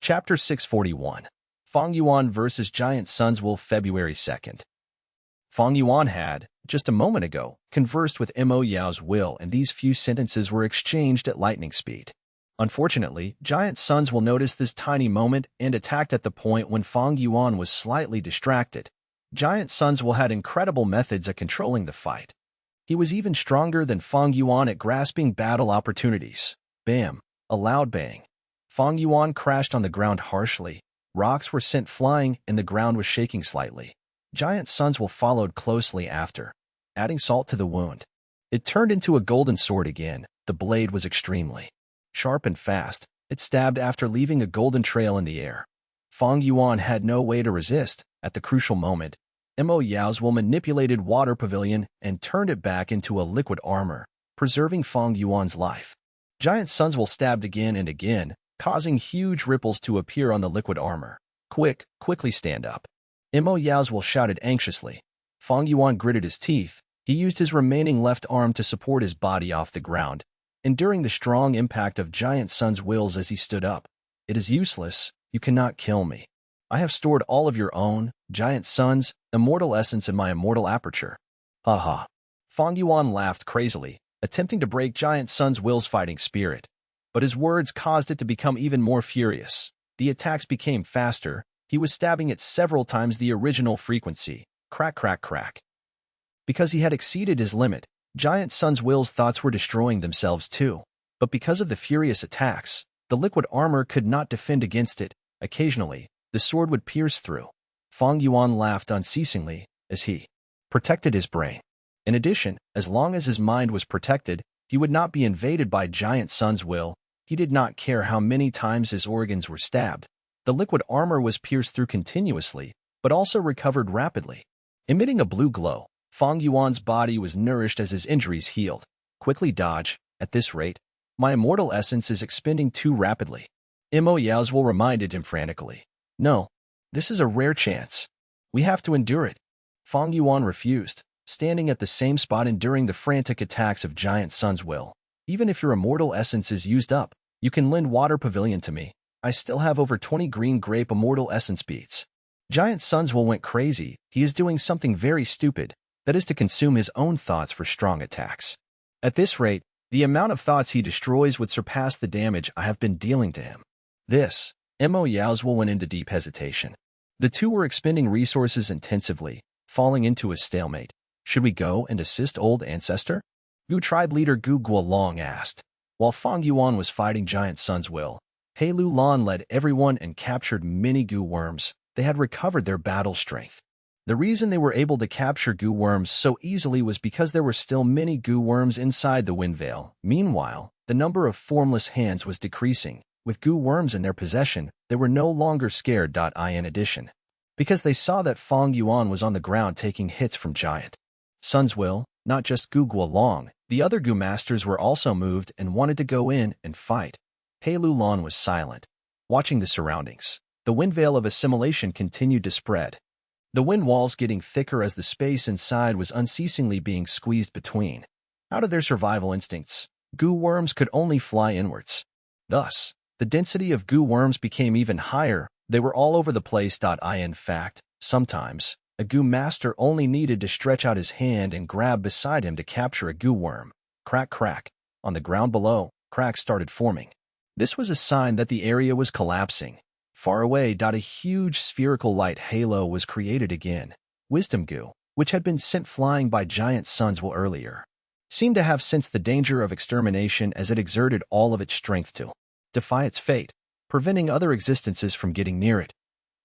Chapter 641. Fang Yuan vs. Giant Sun's Wolf, February 2nd. Fang Yuan had, just a moment ago, conversed with Mo Yao's will, and these few sentences were exchanged at lightning speed. Unfortunately, Giant Sun's Will noticed this tiny moment and attacked at the point when Fang Yuan was slightly distracted. Giant Sun's Will had incredible methods at controlling the fight. He was even stronger than Fang Yuan at grasping battle opportunities. Bam! A loud bang. Fang Yuan crashed on the ground harshly. Rocks were sent flying and the ground was shaking slightly. Giant Sun's Will followed closely after, adding salt to the wound. It turned into a golden sword again. The blade was extremely sharp and fast. It stabbed after leaving a golden trail in the air. Fang Yuan had no way to resist. At the crucial moment, Mo Yao's will manipulated water pavilion and turned it back into a liquid armor, preserving Fang Yuan's life. Giant Sun's Will stabbed again and again, causing huge ripples to appear on the liquid armor. Quickly stand up. Mo Yao's will shouted anxiously. Fang Yuan gritted his teeth. He used his remaining left arm to support his body off the ground, enduring the strong impact of Giant Sun's wills as he stood up. It is useless. You cannot kill me. I have stored all of your own, Giant Sun's, immortal essence in my immortal aperture. Ha ha. Fang Yuan laughed crazily, attempting to break Giant Sun's will's fighting spirit. But his words caused it to become even more furious. The attacks became faster. He was stabbing it several times the original frequency. Crack. Because he had exceeded his limit, Giant Sun's will's thoughts were destroying themselves too. But because of the furious attacks, the liquid armor could not defend against it. Occasionally, the sword would pierce through. Fang Yuan laughed unceasingly as he protected his brain. In addition, as long as his mind was protected, he would not be invaded by Giant Sun's will. He did not care how many times his organs were stabbed. The liquid armor was pierced through continuously, but also recovered rapidly. Emitting a blue glow, Fang Yuan's body was nourished as his injuries healed. Quickly dodge. At this rate, my immortal essence is expending too rapidly. Mo Yao's will reminded him frantically. No, this is a rare chance. We have to endure it. Fang Yuan refused, standing at the same spot enduring the frantic attacks of Giant Sun's will. Even if your immortal essence is used up, you can lend water pavilion to me. I still have over 20 green grape immortal essence beads. Giant Sun's will went crazy. He is doing something very stupid, that is to consume his own thoughts for strong attacks. At this rate, the amount of thoughts he destroys would surpass the damage I have been dealing to him. This, Mo Yao's will went into deep hesitation. The two were expending resources intensively, falling into a stalemate. Should we go and assist old ancestor? Gu tribe leader Gu Guolong asked. While Fang Yuan was fighting Giant Sun's will, He Lu Lan led everyone and captured many Gu worms. They had recovered their battle strength. The reason they were able to capture Gu worms so easily was because there were still many Gu worms inside the wind veil. Meanwhile, the number of formless hands was decreasing. With Gu worms in their possession, they were no longer scared. In addition, because they saw that Fang Yuan was on the ground taking hits from Giant Sun's will, not just Gu Guolong, the other Gu masters were also moved and wanted to go in and fight. He Lu Lan was silent, watching the surroundings. The wind veil of assimilation continued to spread. The wind walls getting thicker as the space inside was unceasingly being squeezed between. Out of their survival instincts, Gu worms could only fly inwards. Thus, the density of Gu worms became even higher. They were all over the place. In fact, sometimes, a Gu master only needed to stretch out his hand and grab beside him to capture a Gu worm. Crack. On the ground below, cracks started forming. This was a sign that the area was collapsing. Far away, a huge spherical light halo was created again. Wisdom Gu, which had been sent flying by Giant Sun's will earlier, seemed to have sensed the danger of extermination as it exerted all of its strength to defy its fate, preventing other existences from getting near it.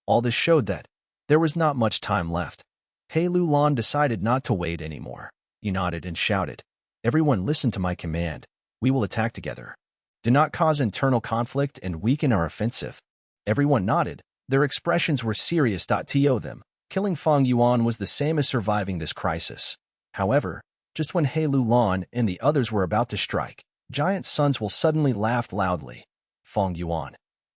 All this showed that there was not much time left. He Lu Lan decided not to wait anymore. He nodded and shouted, Everyone listen to my command. We will attack together. Do not cause internal conflict and weaken our offensive. Everyone nodded. Their expressions were serious. To them, killing Fang Yuan was the same as surviving this crisis. However, just when He Lu Lan and the others were about to strike, Giant Sun's will suddenly laughed loudly. Fang Yuan,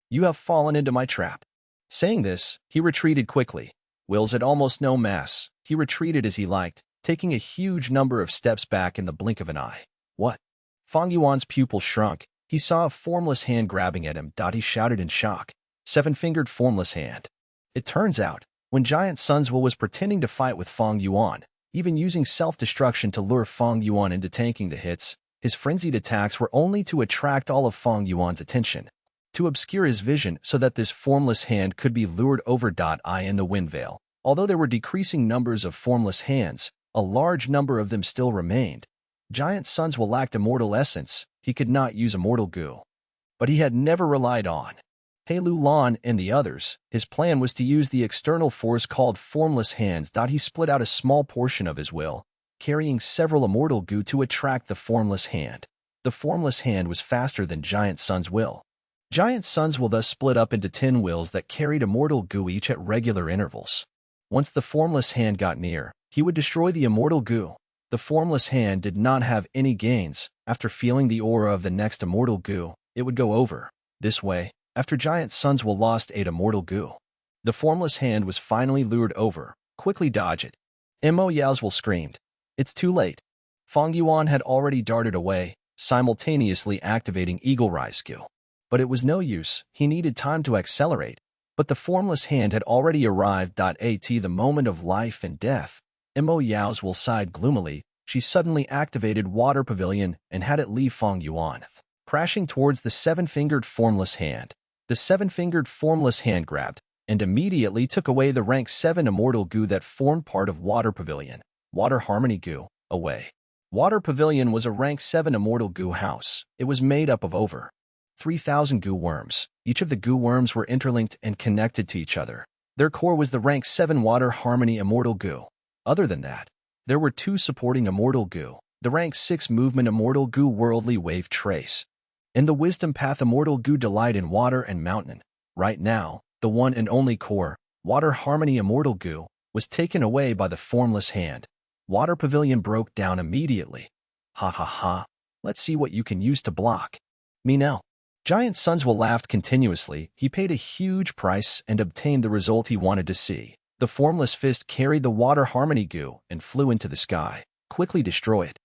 you have fallen into my trap. Saying this, he retreated quickly. Wills at almost no mass, he retreated as he liked, taking a huge number of steps back in the blink of an eye. What? Fang Yuan's pupil shrunk. He saw a formless hand grabbing at him. He shouted in shock. Seven-fingered formless hand. It turns out, when Giant Sun's Will was pretending to fight with Fang Yuan, even using self-destruction to lure Fang Yuan into tanking the hits, his frenzied attacks were only to attract all of Fang Yuan's attention, to obscure his vision so that this formless hand could be lured over. In the wind veil. Although there were decreasing numbers of formless hands, a large number of them still remained. Giant Sun's Will lacked immortal essence, he could not use immortal goo. But he had never relied on He Lu Lan and the others. His plan was to use the external force called formless hands. He split out a small portion of his will, carrying several immortal goo to attract the formless hand. The formless hand was faster than Giant Sun's Will. Giant Sun's Will thus split up into 10 wills that carried immortal goo each at regular intervals. Once the formless hand got near, he would destroy the immortal goo. The formless hand did not have any gains. After feeling the aura of the next immortal goo, it would go over. This way, after Giant Sun's Will lost 8 immortal goo, the formless hand was finally lured over. Quickly dodge it. Mo Yao's Will screamed. It's too late. Fang Yuan had already darted away, simultaneously activating Eagle Rise goo. But it was no use, he needed time to accelerate. But the formless hand had already arrived. At the moment of life and death, Mo Yao's Will sighed gloomily. She suddenly activated Water Pavilion and had it leave Fang Yuan, crashing towards the seven-fingered formless hand. The seven-fingered formless hand grabbed and immediately took away the rank 7 immortal goo that formed part of Water Pavilion. Water Harmony goo, away. Water Pavilion was a rank 7 immortal goo house. It was made up of over 3,000 goo worms. Each of the goo worms were interlinked and connected to each other. Their core was the rank 7 Water Harmony immortal goo. Other than that, there were 2 supporting immortal goo, the rank 6 movement immortal goo Worldly Wave Trace, and the Wisdom Path immortal goo Delight in Water and Mountain. Right now, the one and only core, Water Harmony immortal goo, was taken away by the formless hand. Water Pavilion broke down immediately. Ha ha ha, let's see what you can use to block me now. Giant Sun's Will laughed continuously. He paid a huge price and obtained the result he wanted to see. The formless fist carried the Water Harmony goo and flew into the sky. Quickly destroy it.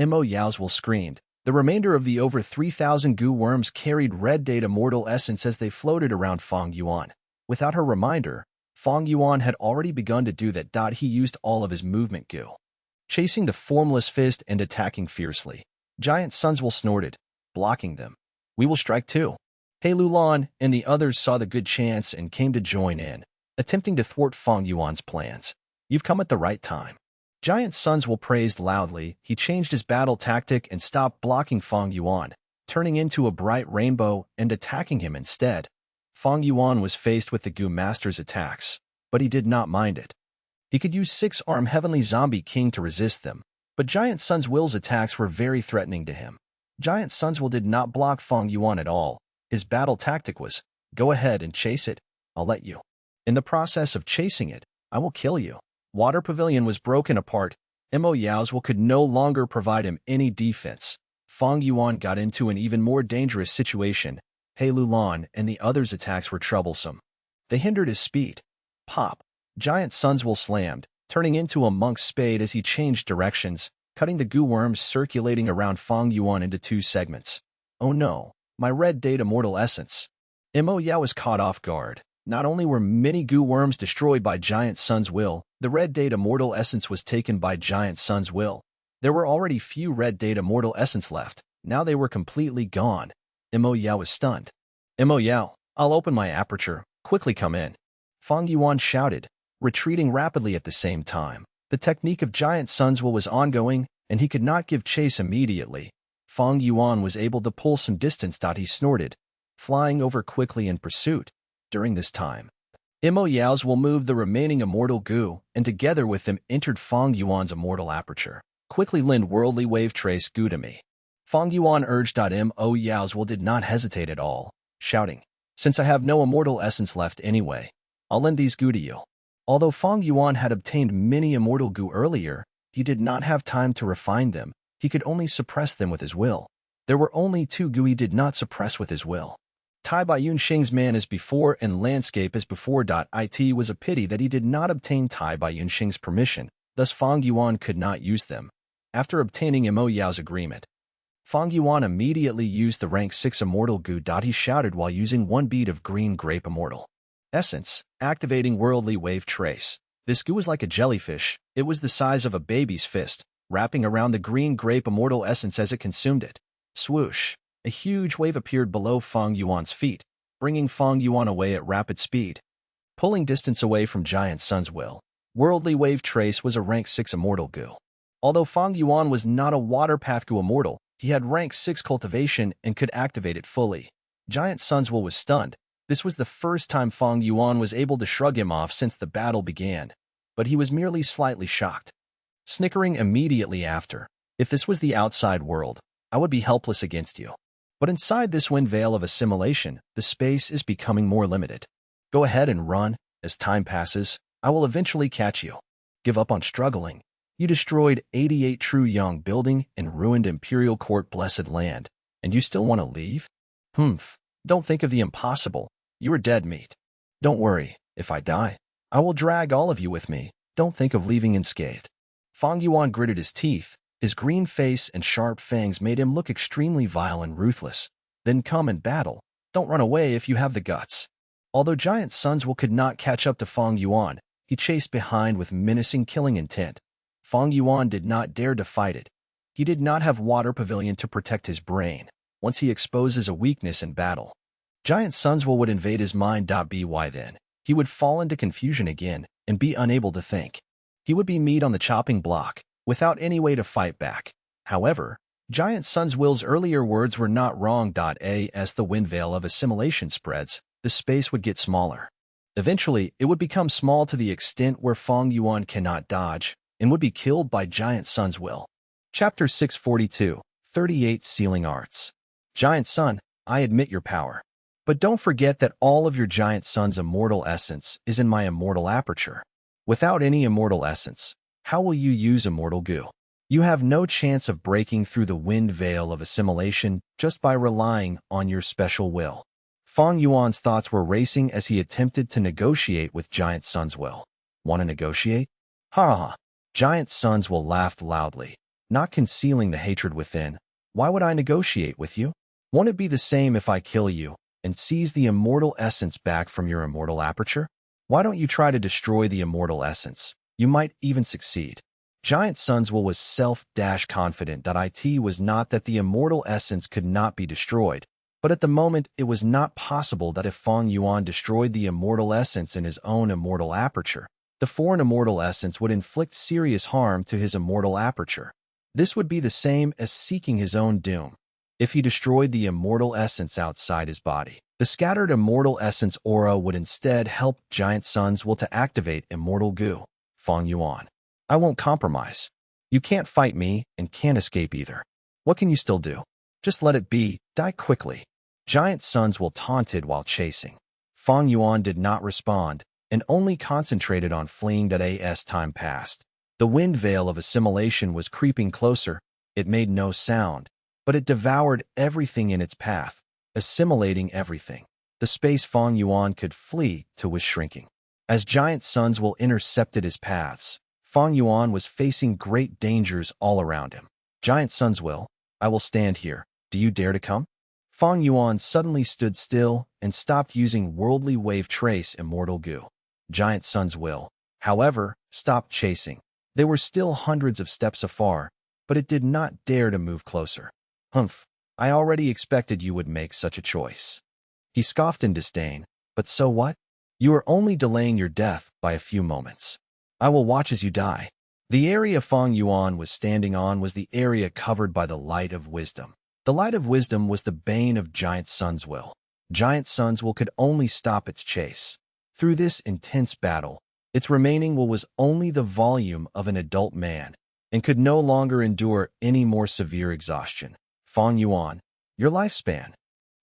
Mo Yao's Will screamed. The remainder of the over 3,000 goo worms carried red date immortal essence as they floated around Fang Yuan. Without her reminder, Fang Yuan had already begun to do that. He used all of his movement goo, chasing the formless fist and attacking fiercely. Giant Sun's Will snorted, blocking them. We will strike too. He Lu Lan and the others saw the good chance and came to join in, attempting to thwart Fang Yuan's plans. You've come at the right time. Giant Sun's Will praised loudly. He changed his battle tactic and stopped blocking Fang Yuan, turning into a bright rainbow and attacking him instead. Fang Yuan was faced with the Goo Master's attacks, but he did not mind it. He could use 6-arm Heavenly Zombie King to resist them, but Giant Sun's Will's attacks were very threatening to him. Giant Sun's Will did not block Fang Yuan at all. His battle tactic was, go ahead and chase it, I'll let you. In the process of chasing it, I will kill you. Water Pavilion was broken apart. Mo Yao's Will could no longer provide him any defense. Fang Yuan got into an even more dangerous situation. He Lu Lan and the others' attacks were troublesome. They hindered his speed. Pop. Giant Sun's Will slammed, turning into a monk's spade as he changed directions, cutting the goo worms circulating around Fang Yuan into 2 segments. Oh no, my red date immortal essence. Mo Yao was caught off guard. Not only were many goo worms destroyed by Giant Sun's Will, the red date immortal essence was taken by Giant Sun's Will. There were already few red date immortal essence left. Now they were completely gone. Mo Yao was stunned. Mo Yao, I'll open my aperture. Quickly come in. Fang Yuan shouted, retreating rapidly at the same time. The technique of Giant Sun's Will was ongoing, and he could not give chase immediately. Fang Yuan was able to pull some distance. He snorted, flying over quickly in pursuit. During this time, Mo Yao's Will moved the remaining immortal goo, and together with them entered Fang Yuan's immortal aperture. Quickly lend Worldly Wave Trace goo to me. Fang Yuan urged. Mo Yao's Will did not hesitate at all, shouting, since I have no immortal essence left anyway, I'll lend these goo to you. Although Fang Yuan had obtained many immortal goo earlier, he did not have time to refine them. He could only suppress them with his will. There were only 2 goo he did not suppress with his will. Tai Bai Yunxing's man as before and landscape as before. It was a pity that he did not obtain Tai Bai Yunxing's permission, thus Fang Yuan could not use them. After obtaining Mo Yao's agreement, Fang Yuan immediately used the rank 6 immortal goo. He shouted while using one bead of green grape immortal essence, activating worldly wave trace. This goo was like a jellyfish. It was the size of a baby's fist, wrapping around the green grape immortal essence as it consumed it. Swoosh! A huge wave appeared below Fang Yuan's feet, bringing Fang Yuan away at rapid speed. Pulling distance away from Giant Sun's will, worldly wave trace was a rank 6 immortal goo. Although Fang Yuan was not a water path goo immortal, he had rank 6 cultivation and could activate it fully. Giant Sun's will was stunned. This was the first time Fang Yuan was able to shrug him off since the battle began, but he was merely slightly shocked, snickering immediately after. If this was the outside world, I would be helpless against you. But inside this wind veil of assimilation, the space is becoming more limited. Go ahead and run. As time passes, I will eventually catch you. Give up on struggling. You destroyed 88 true young building and ruined Imperial Court blessed land, and you still want to leave? Don't think of the impossible. You are dead meat. Don't worry, if I die, I will drag all of you with me. Don't think of leaving unscathed. Fang Yuan gritted his teeth. His green face and sharp fangs made him look extremely vile and ruthless. Then come and battle. Don't run away if you have the guts. Although Giant Sun's will could not catch up to Fang Yuan, he chased behind with menacing killing intent. Fang Yuan did not dare to fight it. He did not have water pavilion to protect his brain. Once he exposes a weakness in battle, Giant Sun's will would invade his mind. By then, he would fall into confusion again and be unable to think. He would be meat on the chopping block, without any way to fight back. However, Giant Sun's will's earlier words were not wrong. As the wind veil of assimilation spreads, the space would get smaller. Eventually, it would become small to the extent where Fang Yuan cannot dodge and would be killed by Giant Sun's will. Chapter 642, 38 Sealing Arts. Giant Sun, I admit your power. But don't forget that all of your Giant Sun's immortal essence is in my immortal aperture. Without any immortal essence, how will you use immortal goo? You have no chance of breaking through the wind veil of assimilation just by relying on your special will. Fang Yuan's thoughts were racing as he attempted to negotiate with Giant Sun's will. Want to negotiate? Ha ha! Giant Sun's will laughed loudly, not concealing the hatred within. Why would I negotiate with you? Won't it be the same if I kill you and seize the immortal essence back from your immortal aperture? Why don't you try to destroy the immortal essence? You might even succeed. Giant Sun's will was self-confident. It was not that the immortal essence could not be destroyed, but at the moment it was not possible that if Fang Yuan destroyed the immortal essence in his own immortal aperture, the foreign immortal essence would inflict serious harm to his immortal aperture. This would be the same as seeking his own doom. If he destroyed the immortal essence outside his body, the scattered immortal essence aura would instead help Giant Sun's will to activate immortal goo. Fang Yuan, I won't compromise. You can't fight me and can't escape either. What can you still do? Just let it be. Die quickly. Giant Sun's will taunted while chasing. Fang Yuan did not respond and only concentrated on fleeing. As time passed, the wind veil of assimilation was creeping closer. It made no sound, but it devoured everything in its path, assimilating everything. The space Fang Yuan could flee to was shrinking. As Giant Sun's will intercepted his paths, Fang Yuan was facing great dangers all around him. Giant Sun's will, I will stand here. Do you dare to come? Fang Yuan suddenly stood still and stopped using worldly wave trace immortal goo. Giant Sun's will, however, stopped chasing. They were still hundreds of steps afar, but it did not dare to move closer. I already expected you would make such a choice. He scoffed in disdain, but so what? You are only delaying your death by a few moments. I will watch as you die. The area Fang Yuan was standing on was the area covered by the light of wisdom. The light of wisdom was the bane of Giant Sun's will. Giant Sun's will could only stop its chase. Through this intense battle, its remaining will was only the volume of an adult man and could no longer endure any more severe exhaustion. Fang Yuan, your lifespan.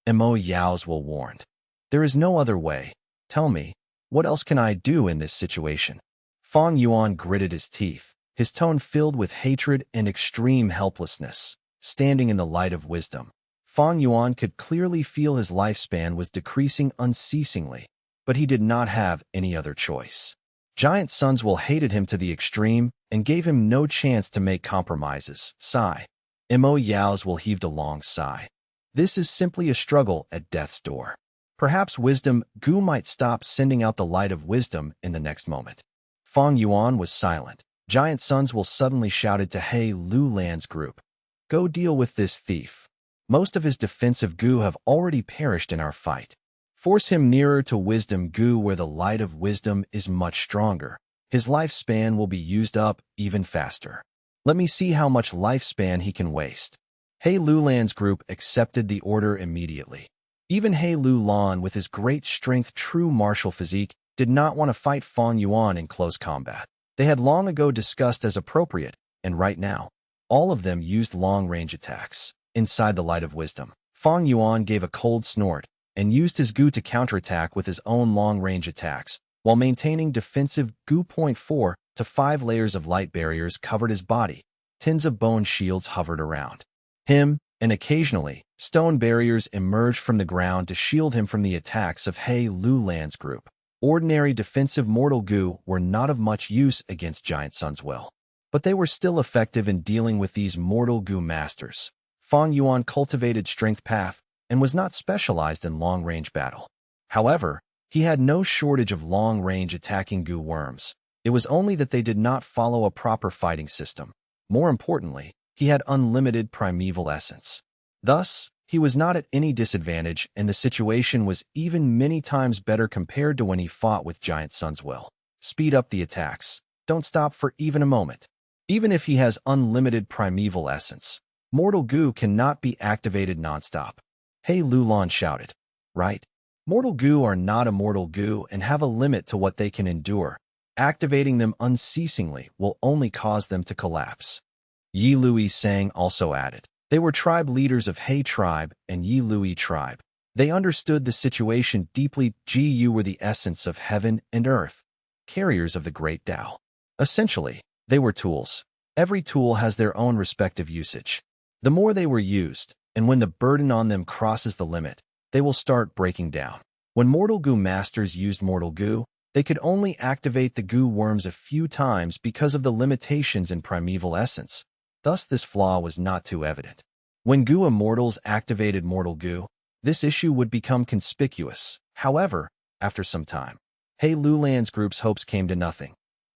Mo Yao's will warned. There is no other way. Tell me, what else can I do in this situation? Fang Yuan gritted his teeth, his tone filled with hatred and extreme helplessness. Standing in the light of wisdom, Fang Yuan could clearly feel his lifespan was decreasing unceasingly, but he did not have any other choice. Giant Sun's will hated him to the extreme and gave him no chance to make compromises. Sigh. Mo Yao's will heaved a long sigh. This is simply a struggle at death's door. Perhaps wisdom Gu might stop sending out the light of wisdom in the next moment. Fang Yuan was silent. Giant Sons will suddenly shouted to He Lulan's group. Go deal with this thief. Most of his defensive Gu have already perished in our fight. Force him nearer to wisdom Gu where the light of wisdom is much stronger. His lifespan will be used up even faster. Let me see how much lifespan he can waste. He Lulan's group accepted the order immediately. Even He Lulan, with his great strength, true martial physique, did not want to fight Fang Yuan in close combat. They had long ago discussed as appropriate, and right now, all of them used long-range attacks. Inside the light of wisdom, Fang Yuan gave a cold snort and used his Gu to counterattack with his own long-range attacks, while maintaining defensive Gu. 4 to 5 layers of light barriers covered his body. Tins of bone shields hovered around him, and occasionally, stone barriers emerged from the ground to shield him from the attacks of He Lulan's group. Ordinary defensive mortal Gu were not of much use against Giant Sun's will, but they were still effective in dealing with these mortal Gu masters. Fang Yuan cultivated strength path and was not specialized in long-range battle. However, he had no shortage of long-range attacking Gu worms. It was only that they did not follow a proper fighting system. More importantly, he had unlimited primeval essence. Thus, he was not at any disadvantage, and the situation was even many times better compared to when he fought with Giant Sun's will. Speed up the attacks. Don't stop for even a moment. Even if he has unlimited primeval essence, Mortal Gu cannot be activated nonstop. He Lulan shouted. Right? Mortal Gu are not immortal Gu and have a limit to what they can endure. Activating them unceasingly will only cause them to collapse. Yi Lui Sang also added. They were tribe leaders of He tribe and Yi Lui tribe. They understood the situation deeply. Gu were the essence of heaven and earth, carriers of the great Tao. Essentially, they were tools. Every tool has their own respective usage. The more they were used, and when the burden on them crosses the limit, they will start breaking down. When Mortal Gu masters used Mortal Gu, they could only activate the Gu worms a few times because of the limitations in primeval essence. Thus, this flaw was not too evident. When Gu immortals activated Mortal Gu, this issue would become conspicuous. However, after some time, He Lulan's group's hopes came to nothing.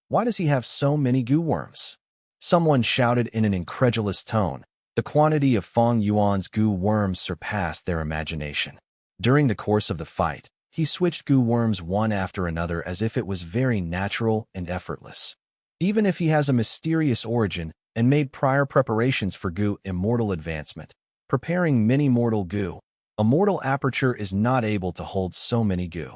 Why does he have so many Gu worms? Someone shouted in an incredulous tone. The quantity of Fang Yuan's Gu worms surpassed their imagination. During the course of the fight, he switched Gu worms one after another as if it was very natural and effortless. Even if he has a mysterious origin, and made prior preparations for Gu immortal advancement, preparing many mortal Gu, a mortal aperture is not able to hold so many Gu.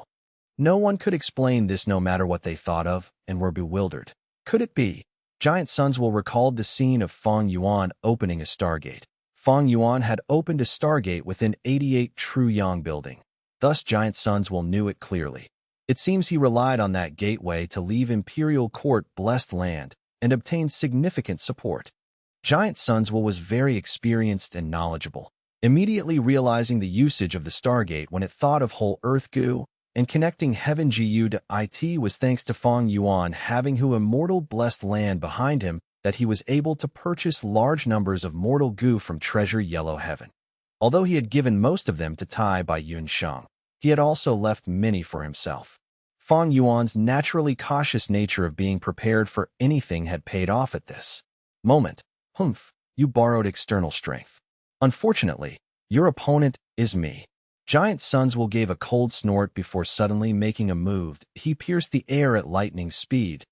No one could explain this no matter what they thought of, and were bewildered. Could it be? Giant Sons will recalled the scene of Fang Yuan opening a stargate. Fang Yuan had opened a stargate within 88 True Yang building. Thus Giant Sons will knew it clearly. It seems he relied on that gateway to leave Imperial Court blessed land, and obtained significant support. Giant Sunswell was very experienced and knowledgeable, immediately realizing the usage of the Stargate when it thought of whole Earth Gu, and connecting Heaven Gu to IT was thanks to Fang Yuan having who immortal blessed land behind him that he was able to purchase large numbers of mortal Gu from Treasure Yellow Heaven. Although he had given most of them to Tai by Yun Sheng, he had also left many for himself. Fang Yuan's naturally cautious nature of being prepared for anything had paid off at this moment. Humph, you borrowed external strength. Unfortunately, your opponent is me. Giant Sunswell gave a cold snort before suddenly making a move. He pierced the air at lightning speed.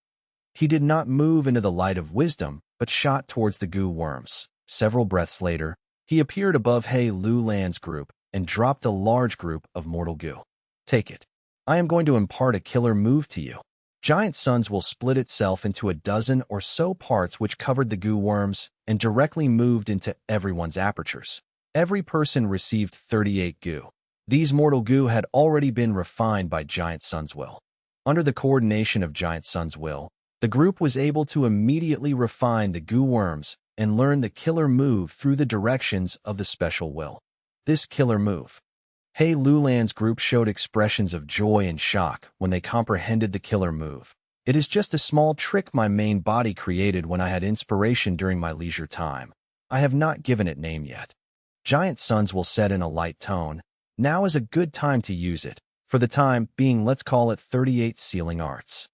He did not move into the light of wisdom, but shot towards the Gu worms. Several breaths later, he appeared above He Lulan's group and dropped a large group of mortal Gu. Take it. I am going to impart a killer move to you. Giant Suns will split itself into a dozen or so parts which covered the Gu worms and directly moved into everyone's apertures. Every person received 38 Gu. These mortal Gu had already been refined by Giant Sun's will. Under the coordination of Giant Sun's will, the group was able to immediately refine the Gu worms and learn the killer move through the directions of the special will. This killer move. He Lulan's group showed expressions of joy and shock when they comprehended the killer move. It is just a small trick my main body created when I had inspiration during my leisure time. I have not given it name yet. Giant Suns will set in a light tone. Now is a good time to use it. For the time being, let's call it 38 Sealing Arts.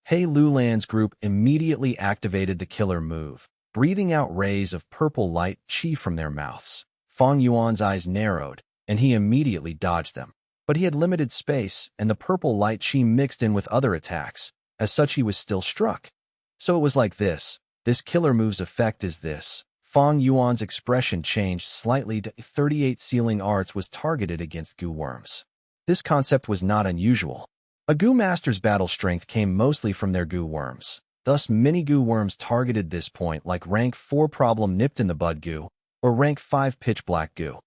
He Lulan's group immediately activated the killer move, breathing out rays of purple light chi from their mouths. Fang Yuan's eyes narrowed, and he immediately dodged them. But he had limited space, and the purple light chi mixed in with other attacks. As such, he was still struck. So it was like this. This killer move's effect is this. Fang Yuan's expression changed slightly to 38 Sealing Arts was targeted against goo worms. This concept was not unusual. A goo master's battle strength came mostly from their goo worms. Thus, many goo worms targeted this point like rank 4 problem nipped in the bud goo or rank 5 pitch black goo.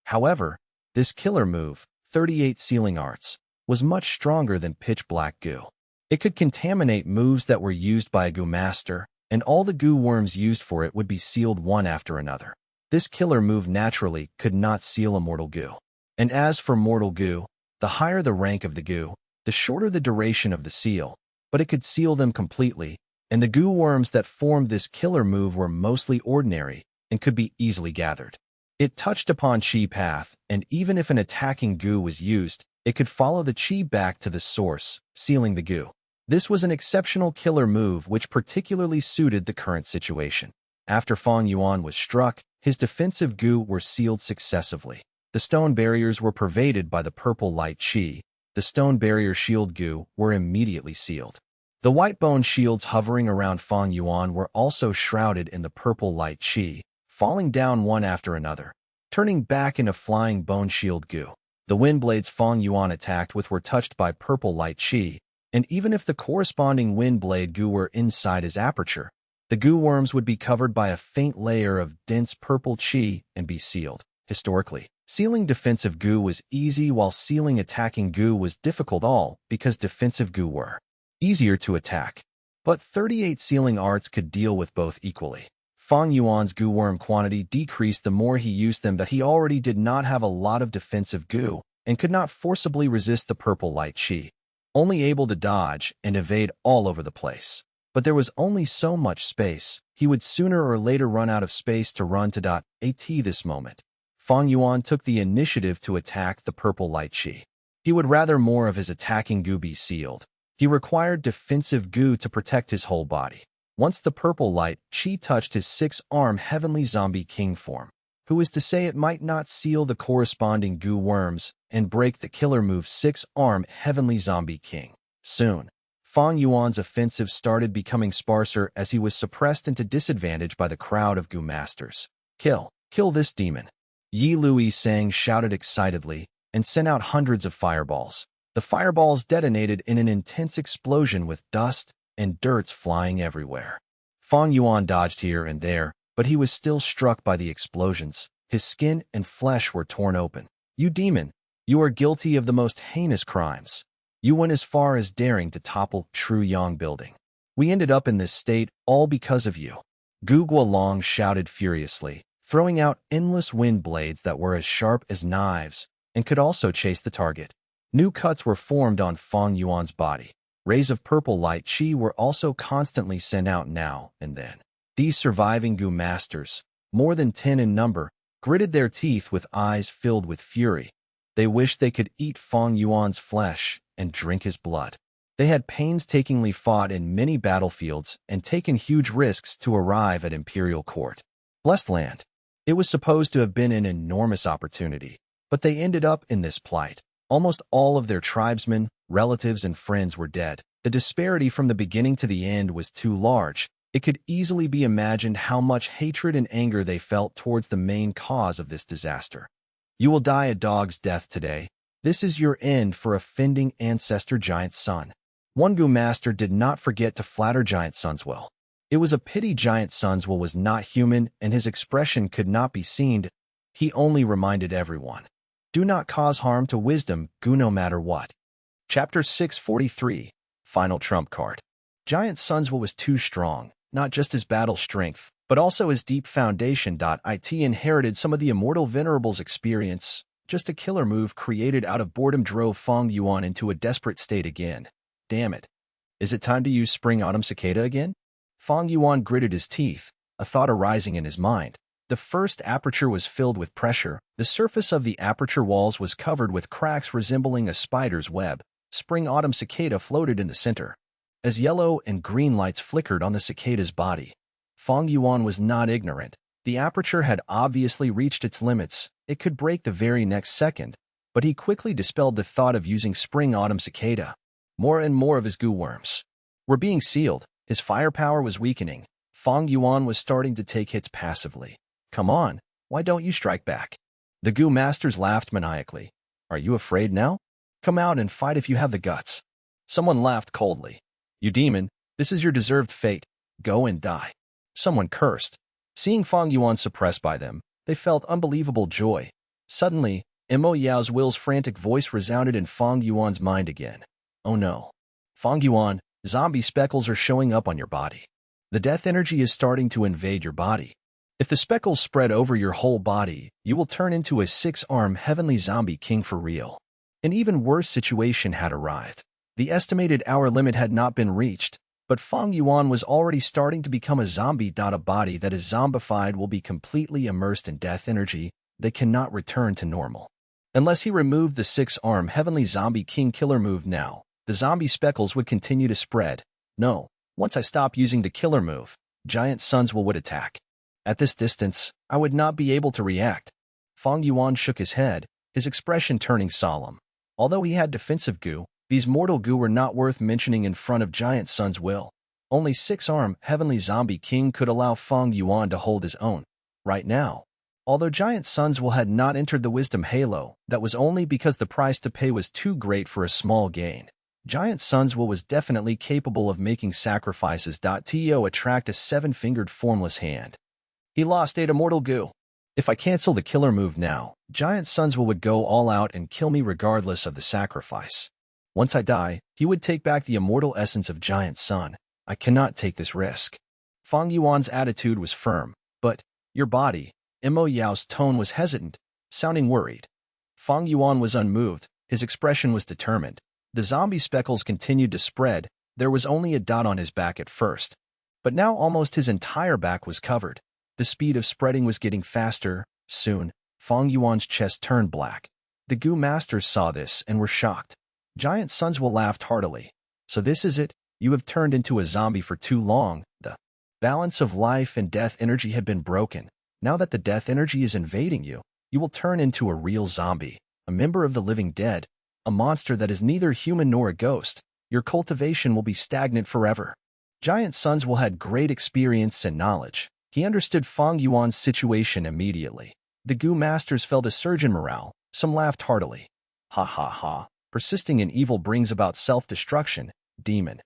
However, this killer move, 38 Sealing Arts, was much stronger than pitch black goo. It could contaminate moves that were used by a goo master, and all the goo worms used for it would be sealed one after another. This killer move naturally could not seal a mortal goo. And as for mortal goo, the higher the rank of the goo, the shorter the duration of the seal, but it could seal them completely, and the goo worms that formed this killer move were mostly ordinary and could be easily gathered. It touched upon chi path, and even if an attacking goo was used, it could follow the chi back to the source, sealing the goo. This was an exceptional killer move which particularly suited the current situation. After Fang Yuan was struck, his defensive goo were sealed successively. The stone barriers were pervaded by the purple light chi. The stone barrier shield goo were immediately sealed. The white bone shields hovering around Fang Yuan were also shrouded in the purple light chi, falling down one after another, turning back into flying bone shield goo. The wind blades Fang Yuan attacked with were touched by purple light chi, and even if the corresponding wind blade goo were inside his aperture, the goo worms would be covered by a faint layer of dense purple chi and be sealed. Historically, sealing defensive goo was easy while sealing attacking goo was difficult, all because defensive goo were easier to attack. But 38 Sealing Arts could deal with both equally. Fang Yuan's goo worm quantity decreased the more he used them, but he already did not have a lot of defensive goo and could not forcibly resist the purple light chi, only able to dodge and evade all over the place. But there was only so much space. He would sooner or later run out of space to run to .at this moment. Fang Yuan took the initiative to attack the purple light chi. He would rather more of his attacking goo be sealed. He required defensive goo to protect his whole body. Once the purple light chi touched his 6-arm heavenly zombie king form, who is to say it might not seal the corresponding goo worms and break the killer move 6-arm heavenly zombie king. Soon, Fang Yuan's offensive started becoming sparser as he was suppressed into disadvantage by the crowd of goo masters. Kill this demon. Yi Lui Sang shouted excitedly and sent out hundreds of fireballs. The fireballs detonated in an intense explosion with dust and dirts flying everywhere. Fang Yuan dodged here and there, but he was still struck by the explosions. His skin and flesh were torn open. You demon, you are guilty of the most heinous crimes. You went as far as daring to topple Tru Yang building. We ended up in this state all because of you. Gu Guolong shouted furiously, throwing out endless wind blades that were as sharp as knives and could also chase the target. New cuts were formed on Fang Yuan's body. Rays of purple light chi were also constantly sent out now and then. These surviving goo masters, more than 10 in number, gritted their teeth with eyes filled with fury. They wished they could eat Fang Yuan's flesh and drink his blood. They had painstakingly fought in many battlefields and taken huge risks to arrive at Imperial Court. Blessed land. It was supposed to have been an enormous opportunity, but they ended up in this plight. Almost all of their tribesmen, relatives, and friends were dead. The disparity from the beginning to the end was too large. It could easily be imagined how much hatred and anger they felt towards the main cause of this disaster. You will die a dog's death today. This is your end for offending ancestor Giant Sun. One goo master did not forget to flatter Giant Sun's will. It was a pity Giant Sun's will was not human and his expression could not be seen. He only reminded everyone. Do not cause harm to wisdom, goo, no matter what. Chapter 643, Final Trump Card. Giant Sun's will was too strong, not just his battle strength, but also his deep foundation. It inherited some of the immortal venerable's experience. Just a killer move created out of boredom drove Fang Yuan into a desperate state again. Damn it. Is it time to use Spring Autumn Cicada again? Fang Yuan gritted his teeth, a thought arising in his mind. The first aperture was filled with pressure. The surface of the aperture walls was covered with cracks resembling a spider's web. Spring-autumn cicada floated in the center. As yellow and green lights flickered on the cicada's body, Fang Yuan was not ignorant. The aperture had obviously reached its limits. It could break the very next second, but he quickly dispelled the thought of using spring-autumn cicada. More and more of his goo worms were being sealed. His firepower was weakening. Fang Yuan was starting to take hits passively. Come on, why don't you strike back? The goo masters laughed maniacally. Are you afraid now? Come out and fight if you have the guts. Someone laughed coldly. You demon, this is your deserved fate. Go and die. Someone cursed. Seeing Fang Yuan suppressed by them, they felt unbelievable joy. Suddenly, Mo Yao's will's frantic voice resounded in Fang Yuan's mind again. Oh no. Fang Yuan, zombie speckles are showing up on your body. The death energy is starting to invade your body. If the speckles spread over your whole body, you will turn into a 6-armed heavenly zombie king for real. An even worse situation had arrived. The estimated hour limit had not been reached, but Fang Yuan was already starting to become a zombie. A body that is zombified will be completely immersed in death energy. They cannot return to normal. Unless he removed the 6-armed heavenly zombie king killer move now, the zombie speckles would continue to spread. No, once I stop using the killer move, giant suns would attack. At this distance, I would not be able to react. Fang Yuan shook his head, his expression turning solemn. Although he had defensive goo, these mortal goo were not worth mentioning in front of Giant Sun's will. Only 6-armed heavenly zombie king could allow Fang Yuan to hold his own. Right now, although Giant Sun's will had not entered the wisdom halo, that was only because the price to pay was too great for a small gain. Giant Sun's will was definitely capable of making sacrifices. To attract a 7-fingered formless hand. He lost 8 immortal goo. If I cancel the killer move now, Giant Sun's will would go all out and kill me regardless of the sacrifice. Once I die, he would take back the immortal essence of Giant Sun. I cannot take this risk. Fang Yuan's attitude was firm, but, your body, Mo Yao's tone was hesitant, sounding worried. Fang Yuan was unmoved, his expression was determined. The zombie speckles continued to spread. There was only a dot on his back at first, but now almost his entire back was covered. The speed of spreading was getting faster. Soon, Fang Yuan's chest turned black. The goo masters saw this and were shocked. Giant Sun's will laughed heartily. So this is it? You have turned into a zombie for too long. The balance of life and death energy had been broken. Now that the death energy is invading you, you will turn into a real zombie, a member of the living dead, a monster that is neither human nor a ghost. Your cultivation will be stagnant forever. Giant Sun's will had great experience and knowledge. He understood Fang Yuan's situation immediately. The goo masters felt a surge in morale. Some laughed heartily. Ha ha ha. Persisting in evil brings about self-destruction, demon.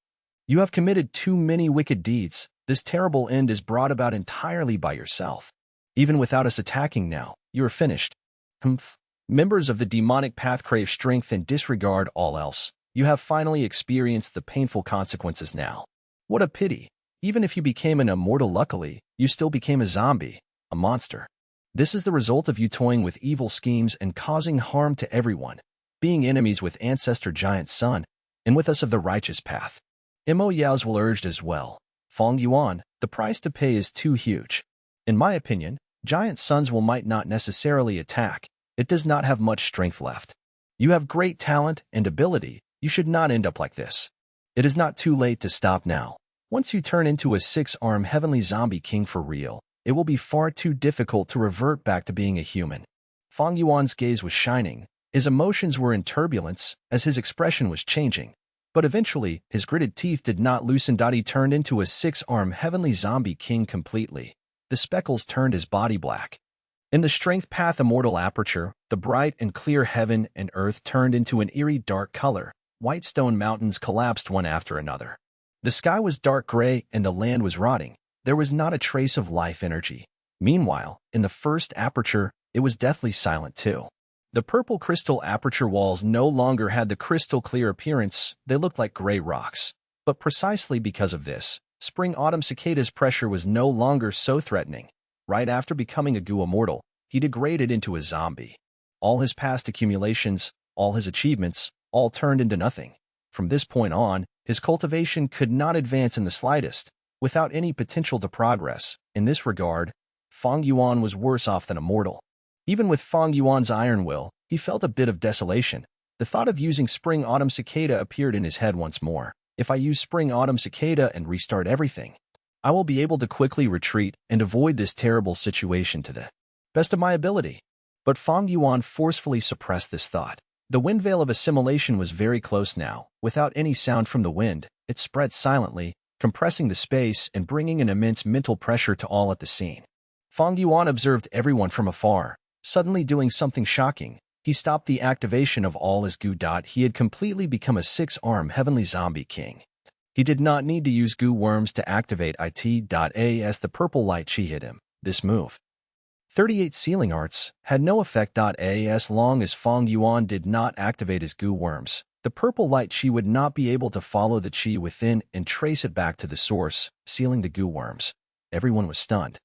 You have committed too many wicked deeds. This terrible end is brought about entirely by yourself. Even without us attacking now, you are finished. Humph. Members of the demonic path crave strength and disregard all else. You have finally experienced the painful consequences now. What a pity. Even if you became an immortal luckily, you still became a zombie, a monster. This is the result of you toying with evil schemes and causing harm to everyone, being enemies with Ancestor Giant Sun, and with us of the righteous path. Mo Yao's will urged as well. Fang Yuan, the price to pay is too huge. In my opinion, Giant Sun's will might not necessarily attack. It does not have much strength left. You have great talent and ability. You should not end up like this. It is not too late to stop now. Once you turn into a 6-armed heavenly zombie king for real, it will be far too difficult to revert back to being a human. Fang Yuan's gaze was shining. His emotions were in turbulence as his expression was changing. But eventually, his gritted teeth did not loosen. He turned into a 6-armed heavenly zombie king completely. The speckles turned his body black. In the strength path immortal aperture, the bright and clear heaven and earth turned into an eerie dark color. White stone mountains collapsed one after another. The sky was dark gray and the land was rotting. There was not a trace of life energy. Meanwhile, in the first aperture, it was deathly silent too. The purple crystal aperture walls no longer had the crystal clear appearance. They looked like gray rocks. But precisely because of this, spring-autumn cicada's pressure was no longer so threatening. Right after becoming a goo immortal, he degraded into a zombie. All his past accumulations, all his achievements, all turned into nothing. From this point on, his cultivation could not advance in the slightest, without any potential to progress. In this regard, Fang Yuan was worse off than a mortal. Even with Fang Yuan's iron will, he felt a bit of desolation. The thought of using Spring-Autumn Cicada appeared in his head once more. If I use Spring-Autumn Cicada and restart everything, I will be able to quickly retreat and avoid this terrible situation to the best of my ability. But Fang Yuan forcefully suppressed this thought. The wind veil of assimilation was very close now. Without any sound from the wind, it spread silently, compressing the space and bringing an immense mental pressure to all at the scene. Fang Yuan observed everyone from afar, suddenly doing something shocking. He stopped the activation of all his goo. He had completely become a 6-arm heavenly zombie king. He did not need to use goo worms to activate it. As the purple light chi hit him. This move, 38 sealing arts, had no effect. As long as Fang Yuan did not activate his goo worms, the purple light chi would not be able to follow the chi within and trace it back to the source, sealing the goo worms. Everyone was stunned.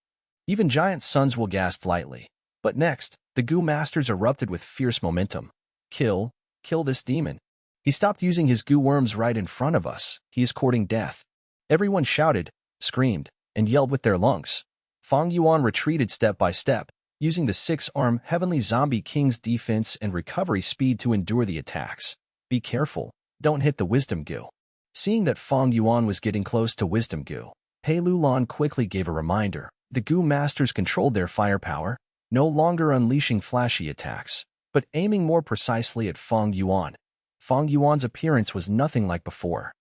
Even giant suns will gasped lightly. But next, the goo masters erupted with fierce momentum. Kill this demon. He stopped using his goo worms right in front of us. He is courting death. Everyone shouted, screamed, and yelled with their lungs. Fang Yuan retreated step by step, using the 6-arm heavenly zombie king's defense and recovery speed to endure the attacks. Be careful, don't hit the wisdom goo. Seeing that Fang Yuan was getting close to wisdom goo, Pei Lulan quickly gave a reminder. The goo masters controlled their firepower, no longer unleashing flashy attacks, but aiming more precisely at Fang Yuan. Fang Yuan's appearance was nothing like before.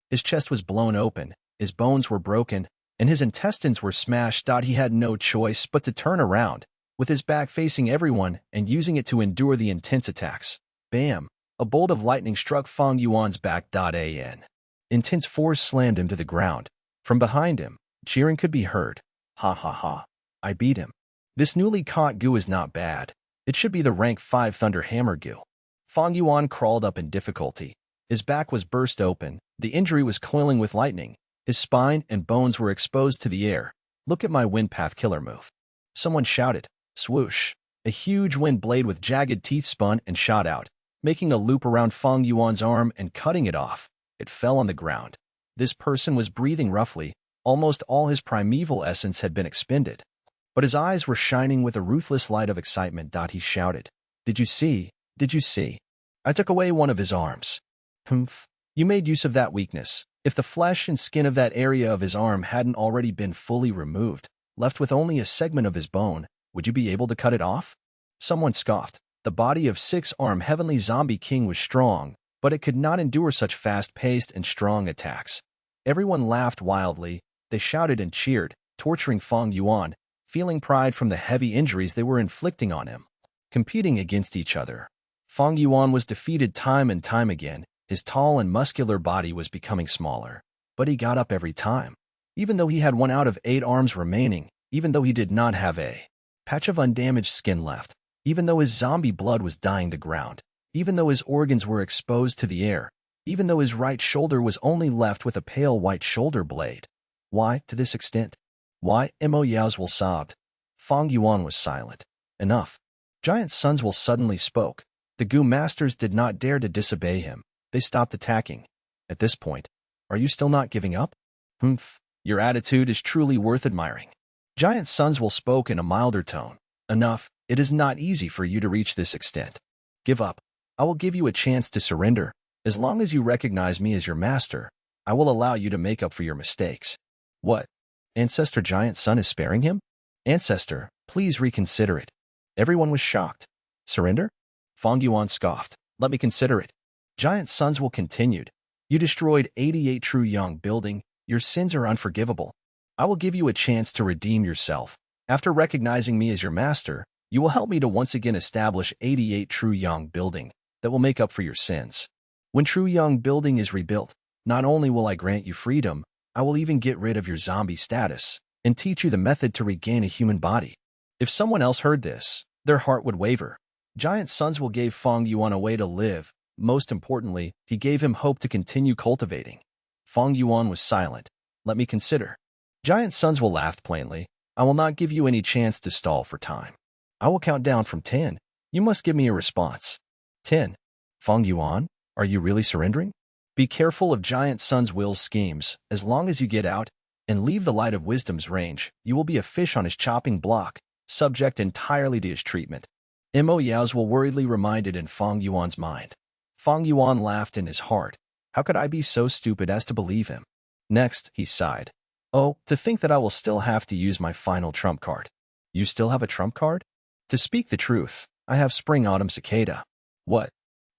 His chest was blown open, his bones were broken, and his intestines were smashed. He had no choice but to turn around, with his back facing everyone and using it to endure the intense attacks. Bam! A bolt of lightning struck Fang Yuan's back. Intense force slammed him to the ground. From behind him, cheering could be heard. Ha ha ha. I beat him. This newly caught goo is not bad. It should be the rank 5 Thunder Hammer goo. Fang Yuan crawled up in difficulty. His back was burst open. The injury was coiling with lightning. His spine and bones were exposed to the air. Look at my wind path killer move. Someone shouted. Swoosh. A huge wind blade with jagged teeth spun and shot out, making a loop around Fang Yuan's arm and cutting it off. It fell on the ground. This person was breathing roughly. Almost all his primeval essence had been expended. But his eyes were shining with a ruthless light of excitement. He shouted. Did you see? Did you see? I took away one of his arms. Humph. You made use of that weakness. If the flesh and skin of that area of his arm hadn't already been fully removed, left with only a segment of his bone, would you be able to cut it off? Someone scoffed. The body of 6-arm heavenly zombie king was strong, but it could not endure such fast-paced and strong attacks. Everyone laughed wildly. They shouted and cheered, torturing Fang Yuan, feeling pride from the heavy injuries they were inflicting on him. Competing against each other, Fang Yuan was defeated time and time again. His tall and muscular body was becoming smaller, but he got up every time. Even though he had 1 out of 8 arms remaining, even though he did not have a patch of undamaged skin left, even though his zombie blood was dyeing the ground, even though his organs were exposed to the air, even though his right shoulder was only left with a pale white shoulder blade. Why, to this extent? Why? Mo Yao's sobbed. Fang Yuan was silent. Enough. Giant Suns will suddenly spoke. The goo masters did not dare to disobey him. They stopped attacking. At this point, are you still not giving up? Humph. Your attitude is truly worth admiring. Giant Suns will spoke in a milder tone. Enough. It is not easy for you to reach this extent. Give up. I will give you a chance to surrender. As long as you recognize me as your master, I will allow you to make up for your mistakes. What? Ancestor Giant Sun is sparing him? Ancestor, please reconsider it. Everyone was shocked. Surrender? Fang Yuan scoffed. Let me consider it. Giant Suns will continued. You destroyed 88 True Young building. Your sins are unforgivable. I will give you a chance to redeem yourself. After recognizing me as your master, you will help me to once again establish 88 True Young building that will make up for your sins. When True Young building is rebuilt, not only will I grant you freedom, I will even get rid of your zombie status and teach you the method to regain a human body. If someone else heard this, their heart would waver. Giant Suns will gave Fang Yuan a way to live. Most importantly, he gave him hope to continue cultivating. Fang Yuan was silent. Let me consider. Giant Suns will laughed plainly. I will not give you any chance to stall for time. I will count down from 10. You must give me a response. 10. Fang Yuan, are you really surrendering? Be careful of Giant Sun's will schemes. As long as you get out, and leave the light of wisdom's range, you will be a fish on his chopping block, subject entirely to his treatment. Mo Yao's will worriedly reminded in Fang Yuan's mind. Fang Yuan laughed in his heart. How could I be so stupid as to believe him? Next, he sighed. Oh, to think that I will still have to use my final trump card. You still have a trump card? To speak the truth, I have Spring-Autumn Cicada. What?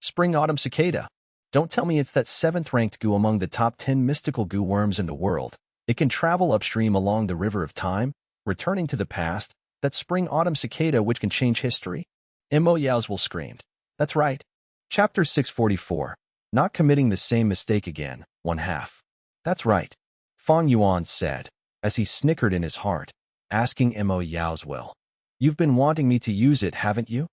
Spring-Autumn Cicada? Don't tell me it's that 7th-ranked goo among the top 10 mystical goo worms in the world. It can travel upstream along the river of time, returning to the past, that Spring-Autumn Cicada which can change history? Mo Yao's will screamed. That's right. Chapter 644. Not committing the same mistake again, 1/2. That's right. Fang Yuan said, as he snickered in his heart, asking Mo Yao's will. You've been wanting me to use it, haven't you?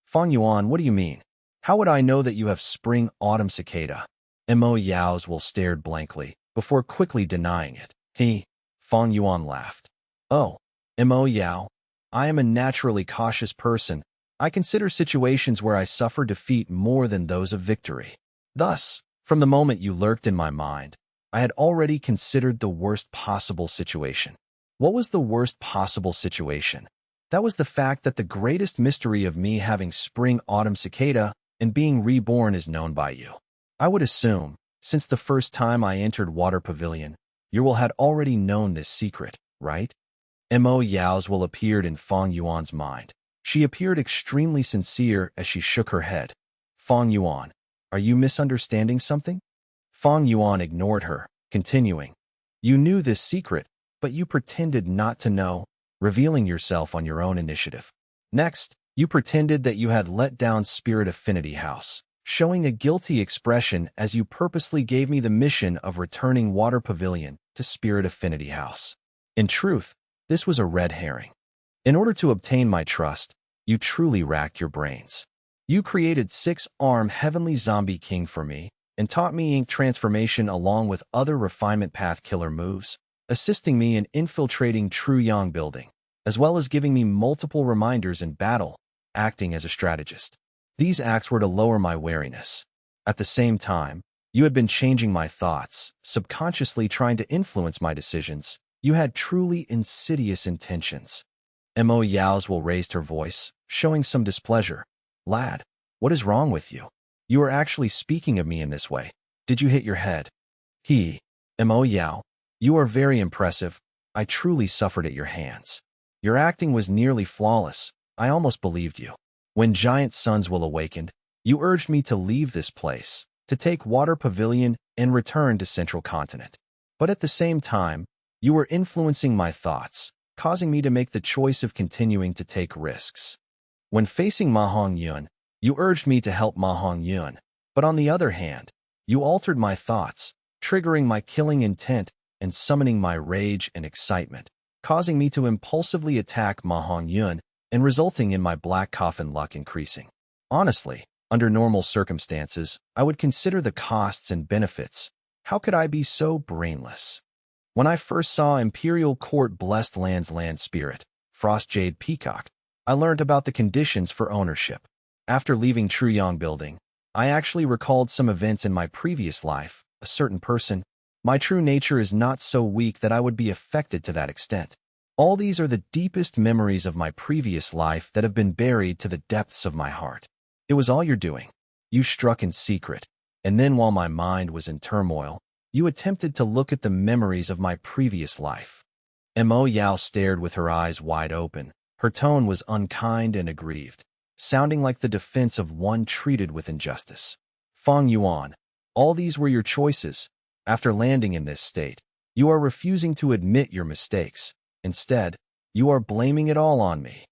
Fang Yuan, what do you mean? How would I know that you have Spring-Autumn Cicada? Mo Yao's will stared blankly, before quickly denying it. Fang Yuan laughed. Oh, Mo Yao, I am a naturally cautious person. I consider situations where I suffer defeat more than those of victory. Thus, from the moment you lurked in my mind, I had already considered the worst possible situation. What was the worst possible situation? That was the fact that the greatest mystery of me having Spring-Autumn Cicada and being reborn is known by you. I would assume, since the first time I entered Water Pavilion, you will had already known this secret, right? Mo Yao's will appeared in Fang Yuan's mind. She appeared extremely sincere as she shook her head. Fang Yuan, are you misunderstanding something? Fang Yuan ignored her, continuing. You knew this secret, but you pretended not to know, revealing yourself on your own initiative. Next, you pretended that you had let down Spirit Affinity House, showing a guilty expression as you purposely gave me the mission of returning Water Pavilion to Spirit Affinity House. In truth, this was a red herring. In order to obtain my trust, you truly racked your brains. You created 6-arm Heavenly Zombie King for me, and taught me ink transformation along with other refinement path killer moves, assisting me in infiltrating True Yang building, as well as giving me multiple reminders in battle, acting as a strategist. These acts were to lower my wariness. At the same time, you had been changing my thoughts, subconsciously trying to influence my decisions. You had truly insidious intentions. Mo Yao's will raised her voice, showing some displeasure. Lad, what is wrong with you? You are actually speaking of me in this way. Did you hit your head? Mo Yao, you are very impressive. I truly suffered at your hands. Your acting was nearly flawless. I almost believed you. When Giant Suns will awakened, you urged me to leave this place, to take Water Pavilion and return to Central Continent. But at the same time, you were influencing my thoughts, causing me to make the choice of continuing to take risks. When facing Ma Hongyun, you urged me to help Ma Hongyun, but on the other hand, you altered my thoughts, triggering my killing intent and summoning my rage and excitement, causing me to impulsively attack Ma Hongyun and resulting in my black coffin luck increasing. Honestly, under normal circumstances, I would consider the costs and benefits. How could I be so brainless? When I first saw Imperial Court Blessed Land's land spirit, Frost Jade Peacock, I learned about the conditions for ownership. After leaving True Yang building, I actually recalled some events in my previous life, a certain person. My true nature is not so weak that I would be affected to that extent. All these are the deepest memories of my previous life that have been buried to the depths of my heart. It was all your doing. You struck in secret, and then while my mind was in turmoil, you attempted to look at the memories of my previous life. Mo Yao stared with her eyes wide open. Her tone was unkind and aggrieved, sounding like the defense of one treated with injustice. Fang Yuan, all these were your choices. After landing in this state, you are refusing to admit your mistakes. Instead, you are blaming it all on me.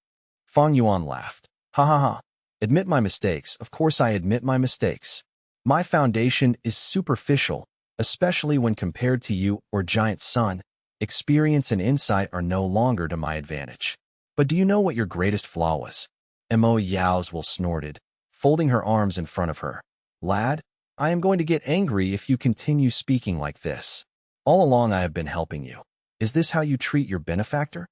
Fang Yuan laughed. Ha ha ha. Admit my mistakes. Of course I admit my mistakes. My foundation is superficial, especially when compared to you or Giant Sun. Experience and insight are no longer to my advantage. But do you know what your greatest flaw was? Mo Yao's will snorted, folding her arms in front of her. Lad, I am going to get angry if you continue speaking like this. All along I have been helping you. Is this how you treat your benefactor?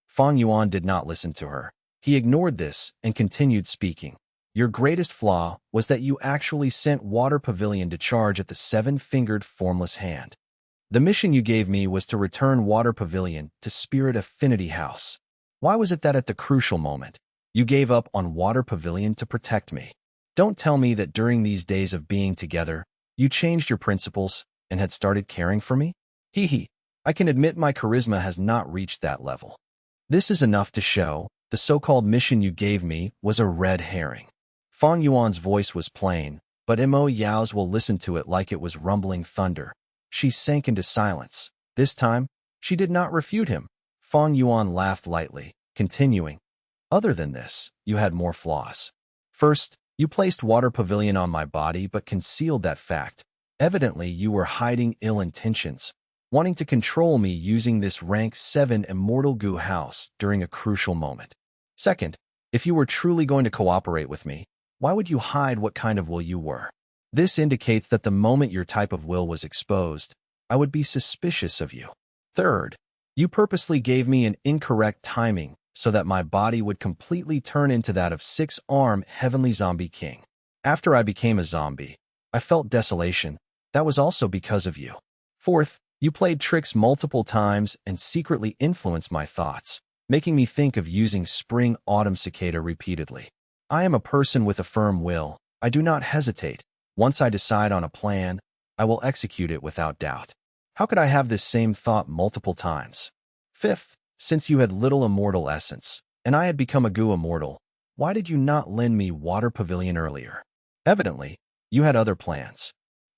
Fang Yuan did not listen to her. He ignored this and continued speaking. Your greatest flaw was that you actually sent Water Pavilion to charge at the 7-fingered formless hand. The mission you gave me was to return Water Pavilion to Spirit Affinity House. Why was it that at the crucial moment, you gave up on Water Pavilion to protect me? Don't tell me that during these days of being together, you changed your principles and had started caring for me? Hee hee, I can admit my charisma has not reached that level. This is enough to show the so-called mission you gave me was a red herring. Fang Yuan's voice was plain, but Mo Yao's will listen to it like it was rumbling thunder. She sank into silence. This time, she did not refute him. Fang Yuan laughed lightly, continuing, "Other than this, you had more flaws. First, you placed Water Pavilion on my body but concealed that fact. Evidently, you were hiding ill intentions, wanting to control me using this rank 7 immortal goo house during a crucial moment. Second, if you were truly going to cooperate with me, why would you hide what kind of will you were? This indicates that the moment your type of will was exposed, I would be suspicious of you. Third, you purposely gave me an incorrect timing so that my body would completely turn into that of 6-armed Heavenly Zombie King. After I became a zombie, I felt desolation. That was also because of you. Fourth, you played tricks multiple times and secretly influenced my thoughts, making me think of using Spring-Autumn Cicada repeatedly. I am a person with a firm will. I do not hesitate. Once I decide on a plan, I will execute it without doubt. How could I have this same thought multiple times? Fifth, since you had little immortal essence, and I had become a goo immortal, why did you not lend me Water Pavilion earlier? Evidently, you had other plans.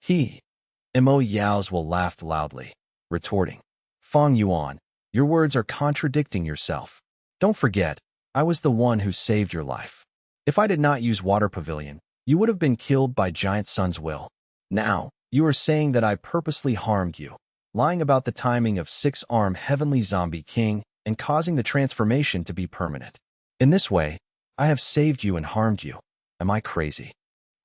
Mo Yao's will laughed loudly, retorting, Fang Yuan, your words are contradicting yourself. Don't forget, I was the one who saved your life. If I did not use Water Pavilion, you would have been killed by Giant Sun's will. Now, you are saying that I purposely harmed you, lying about the timing of 6-armed Heavenly Zombie King and causing the transformation to be permanent. In this way, I have saved you and harmed you. Am I crazy?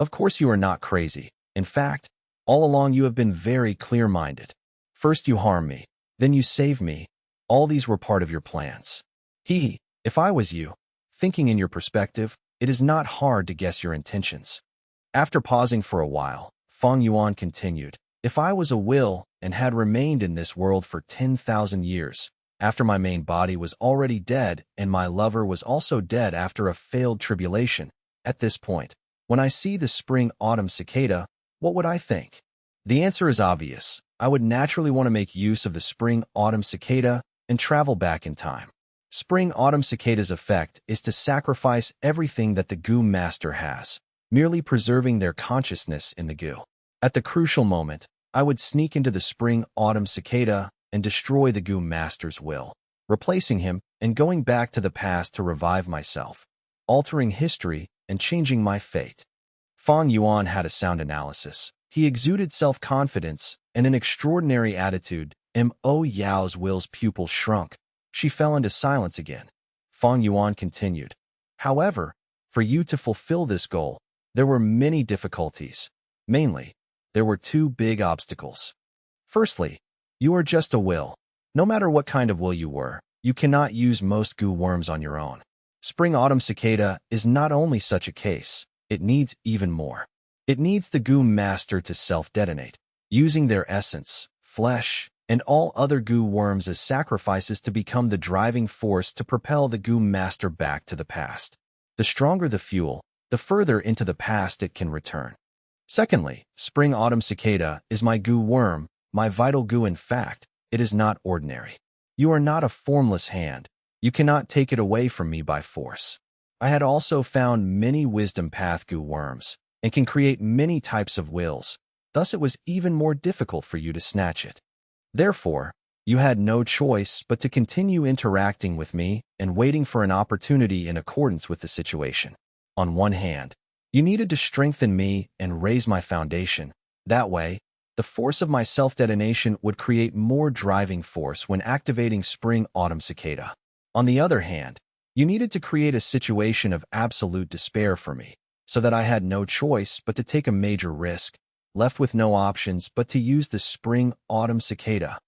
Of course you are not crazy. In fact, all along you have been very clear-minded. First you harm me, then you save me. All these were part of your plans. If I was you, thinking in your perspective, it is not hard to guess your intentions. After pausing for a while, Fang Yuan continued, if I was a will and had remained in this world for 10,000 years, after my main body was already dead and my lover was also dead after a failed tribulation, at this point, when I see the spring-autumn cicada, what would I think? The answer is obvious. I would naturally want to make use of the spring-autumn cicada and travel back in time. Spring-autumn cicada's effect is to sacrifice everything that the goo master has, merely preserving their consciousness in the goo. At the crucial moment, I would sneak into the spring-autumn cicada and destroy the goo master's will, replacing him and going back to the past to revive myself, altering history and changing my fate. Fang Yuan had a sound analysis. He exuded self-confidence and an extraordinary attitude. Mo Yao's will's pupils shrunk. She fell into silence again. Fang Yuan continued. However, for you to fulfill this goal, there were many difficulties. Mainly, there were two big obstacles. Firstly, you are just a will. No matter what kind of will you were, you cannot use most goo worms on your own. Spring-autumn cicada is not only such a case, it needs even more. It needs the goo master to self-detonate, using their essence, flesh, and all other goo worms as sacrifices to become the driving force to propel the goo master back to the past. The stronger the fuel, the further into the past it can return. Secondly, spring-autumn cicada is my goo worm, my vital goo. In fact, it is not ordinary. You are not a formless hand. You cannot take it away from me by force. I had also found many wisdom path goo worms and can create many types of wills. Thus it was even more difficult for you to snatch it. Therefore, you had no choice but to continue interacting with me and waiting for an opportunity in accordance with the situation. On one hand, you needed to strengthen me and raise my foundation. That way, the force of my self-detonation would create more driving force when activating spring-autumn cicada. On the other hand, you needed to create a situation of absolute despair for me, so that I had no choice but to take a major risk, left with no options but to use the spring-autumn cicada.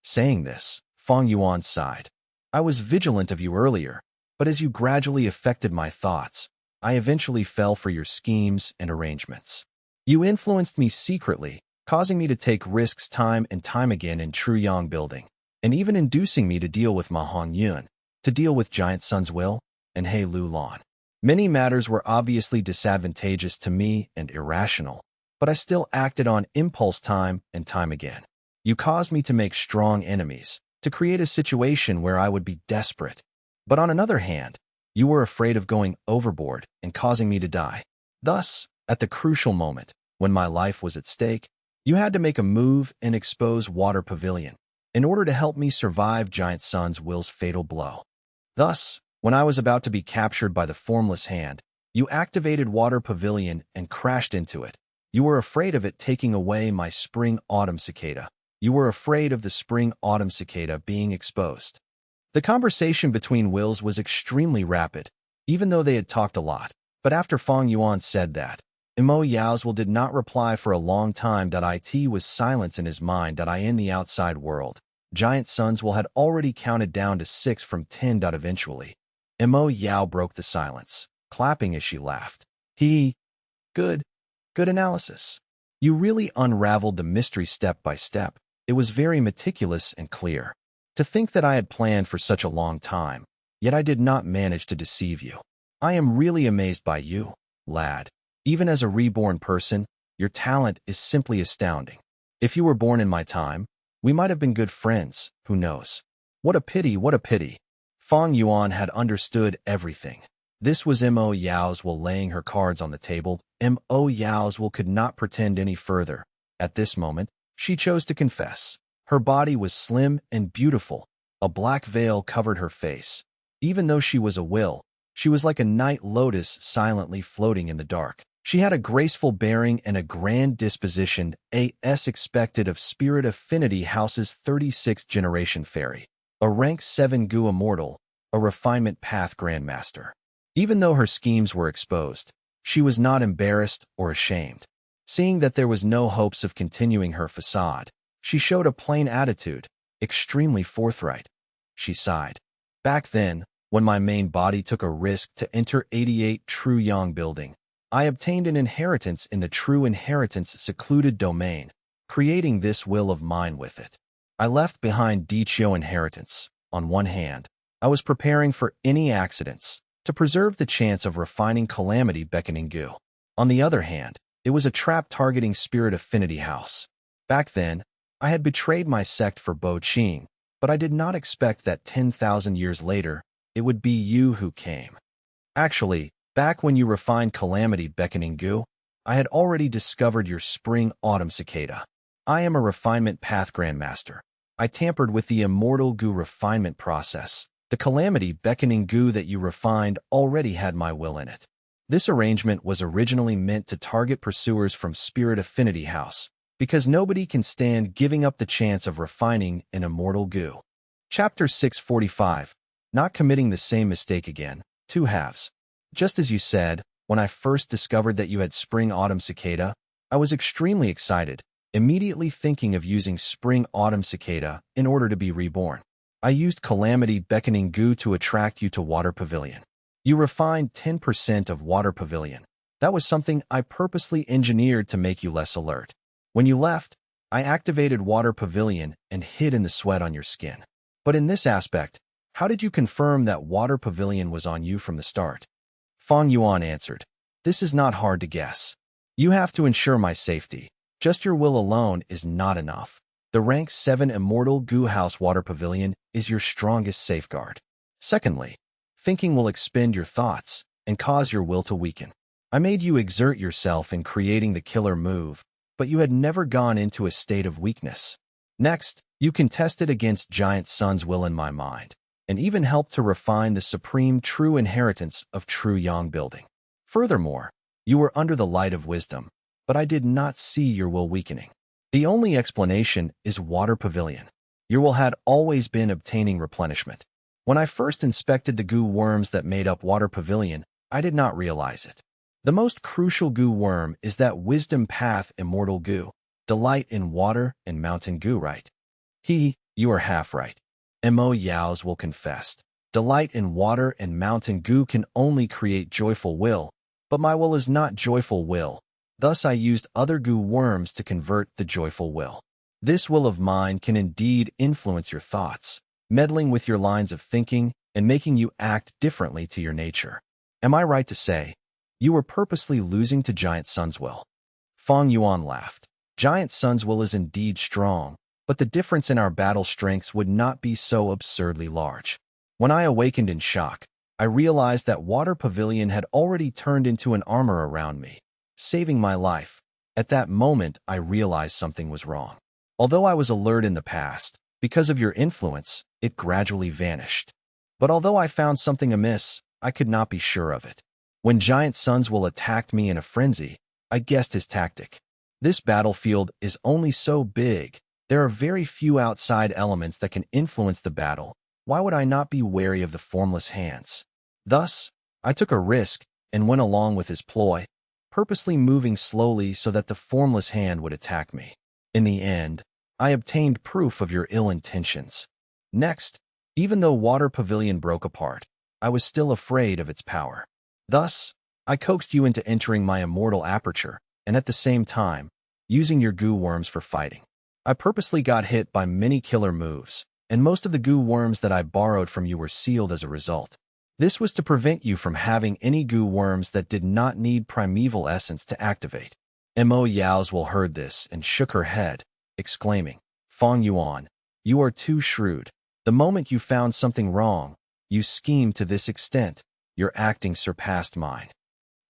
Saying this, Fang Yuan sighed. I was vigilant of you earlier, but as you gradually affected my thoughts, I eventually fell for your schemes and arrangements. You influenced me secretly, causing me to take risks time and time again in true yang building, and even inducing me to deal with Ma Hongyun, to deal with Giant Sun's will, and He Lu Lan. Many matters were obviously disadvantageous to me and irrational, but I still acted on impulse time and time again. You caused me to make strong enemies, to create a situation where I would be desperate. But on another hand, you were afraid of going overboard and causing me to die. Thus, at the crucial moment, when my life was at stake, you had to make a move and expose Water Pavilion in order to help me survive Giant Sun's will's fatal blow. Thus, when I was about to be captured by the formless hand, you activated Water Pavilion and crashed into it. You were afraid of it taking away my spring-autumn cicada. You were afraid of the spring-autumn cicada being exposed. The conversation between wills was extremely rapid, even though they had talked a lot. But after Fang Yuan said that, Mo Yao's will did not reply for a long time. It was silence in his mind. In the outside world, Giant Sun's will had already counted down to 6 from 10. Eventually, Mo Yao broke the silence, clapping as she laughed. Good analysis. You really unraveled the mystery step by step. It was very meticulous and clear. To think that I had planned for such a long time, yet I did not manage to deceive you. I am really amazed by you, lad. Even as a reborn person, your talent is simply astounding. If you were born in my time, we might have been good friends, who knows? What a pity, what a pity. Fang Yuan had understood everything. This was Mo Yao's will laying her cards on the table. Mo Yao's will could not pretend any further. At this moment, she chose to confess. Her body was slim and beautiful. A black veil covered her face. Even though she was a will, she was like a night lotus silently floating in the dark. She had a graceful bearing and a grand disposition, as expected of Spirit Affinity House's 36th generation fairy, a rank 7 Gu immortal, a refinement path grandmaster. Even though her schemes were exposed, she was not embarrassed or ashamed. Seeing that there was no hopes of continuing her facade, she showed a plain attitude, extremely forthright. She sighed. Back then, when my main body took a risk to enter 88 True Yang building, I obtained an inheritance in the True Inheritance secluded domain, creating this will of mine with it. I left behind Dichio inheritance. On one hand, I was preparing for any accidents, to preserve the chance of refining calamity beckoning Gu. On the other hand, it was a trap targeting Spirit Affinity House. Back then, I had betrayed my sect for Bo Qing, but I did not expect that 10,000 years later, it would be you who came. Actually, back when you refined calamity beckoning Gu, I had already discovered your spring-autumn cicada. I am a refinement path grandmaster. I tampered with the immortal Gu refinement process. The calamity beckoning Gu that you refined already had my will in it. This arrangement was originally meant to target pursuers from Spirit Affinity House, because nobody can stand giving up the chance of refining an immortal Gu. Chapter 645. Not committing the same mistake again. 2 halves. Just as you said, when I first discovered that you had spring-autumn cicada, I was extremely excited, immediately thinking of using spring-autumn cicada in order to be reborn. I used calamity beckoning Gu to attract you to Water Pavilion. You refined 10% of Water Pavilion. That was something I purposely engineered to make you less alert. When you left, I activated Water Pavilion and hid in the sweat on your skin. But in this aspect, how did you confirm that Water Pavilion was on you from the start? Fang Yuan answered, This is not hard to guess. You have to ensure my safety. Just your will alone is not enough. The rank 7 Immortal Gu House Water Pavilion is your strongest safeguard. Secondly, thinking will expend your thoughts and cause your will to weaken. I made you exert yourself in creating the killer move, but you had never gone into a state of weakness. Next, you contested against Giant Sun's will in my mind, and even helped to refine the supreme true inheritance of True Yang building. Furthermore, you were under the light of wisdom, but I did not see your will weakening. The only explanation is Water Pavilion. Your will had always been obtaining replenishment. When I first inspected the Gu worms that made up Water Pavilion, I did not realize it. The most crucial Gu worm is that Wisdom Path Immortal Gu, delight in water and mountain Gu, right? You are half right. Mo Yao's will confessed. Delight in water and mountain Gu can only create joyful will, but my will is not joyful will. Thus I used other goo worms to convert the joyful will. This will of mine can indeed influence your thoughts, meddling with your lines of thinking and making you act differently to your nature. Am I right to say, you were purposely losing to Giant Sun's will? Fang Yuan laughed. Giant Sun's will is indeed strong, but the difference in our battle strengths would not be so absurdly large. When I awakened in shock, I realized that Water Pavilion had already turned into an armor around me, saving my life. At that moment, I realized something was wrong. Although I was alert in the past, because of your influence, it gradually vanished. But although I found something amiss, I could not be sure of it. When Giant Sun's will attacked me in a frenzy, I guessed his tactic. This battlefield is only so big. There are very few outside elements that can influence the battle. Why would I not be wary of the formless hands? Thus, I took a risk and went along with his ploy, purposely moving slowly so that the formless hand would attack me. In the end, I obtained proof of your ill intentions. Next, even though Water Pavilion broke apart, I was still afraid of its power. Thus, I coaxed you into entering my immortal aperture, and at the same time, using your goo worms for fighting. I purposely got hit by many killer moves, and most of the goo worms that I borrowed from you were sealed as a result. This was to prevent you from having any goo worms that did not need primeval essence to activate. Mo Yao's will heard this and shook her head, exclaiming, Fang Yuan, you are too shrewd. The moment you found something wrong, you schemed to this extent. Your acting surpassed mine.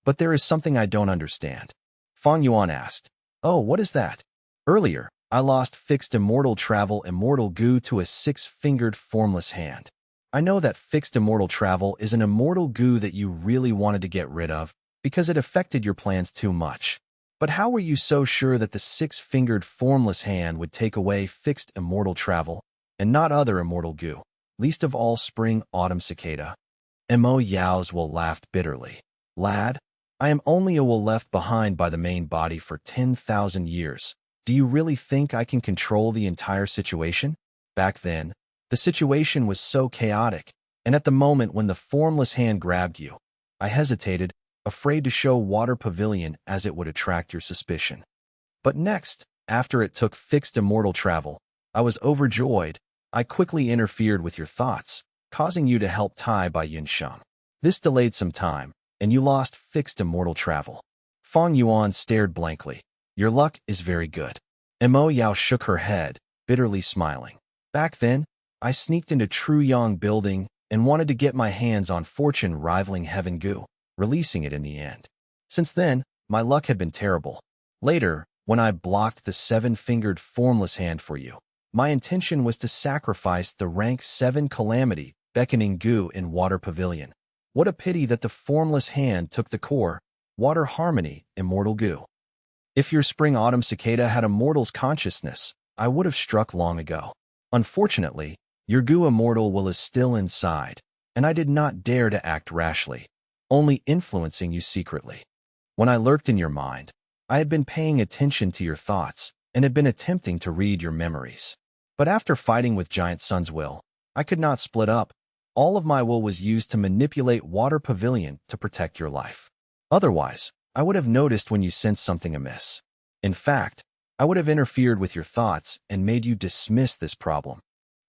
But there is something I don't understand. Fang Yuan asked, oh, what is that? Earlier, I lost fixed immortal travel immortal goo to a six-fingered formless hand. I know that fixed immortal travel is an immortal goo that you really wanted to get rid of because it affected your plans too much. But how were you so sure that the six-fingered formless hand would take away fixed immortal travel and not other immortal goo, least of all spring autumn cicada? Mo Yao's will laughed bitterly. Lad, I am only a will left behind by the main body for 10,000 years. Do you really think I can control the entire situation? Back then, the situation was so chaotic, and at the moment when the formless hand grabbed you, I hesitated, afraid to show Water Pavilion as it would attract your suspicion. But next, after it took fixed immortal travel, I was overjoyed. I quickly interfered with your thoughts, causing you to help Tai by Yinsheng. This delayed some time, and you lost fixed immortal travel. Fang Yuan stared blankly. Your luck is very good. Mo Yao shook her head, bitterly smiling. Back then, I sneaked into Tru Yang building and wanted to get my hands on fortune rivaling Heaven Goo, releasing it in the end. Since then, my luck had been terrible. Later, when I blocked the seven-fingered formless hand for you, my intention was to sacrifice the rank 7 calamity beckoning goo in Water Pavilion. What a pity that the formless hand took the core, Water Harmony, immortal goo. If your spring autumn cicada had a mortal's consciousness, I would have struck long ago. Unfortunately, your goo immortal will is still inside, and I did not dare to act rashly, only influencing you secretly. When I lurked in your mind, I had been paying attention to your thoughts and had been attempting to read your memories. But after fighting with Giant Sun's will, I could not split up. All of my will was used to manipulate Water Pavilion to protect your life. Otherwise, I would have noticed when you sensed something amiss. In fact, I would have interfered with your thoughts and made you dismiss this problem.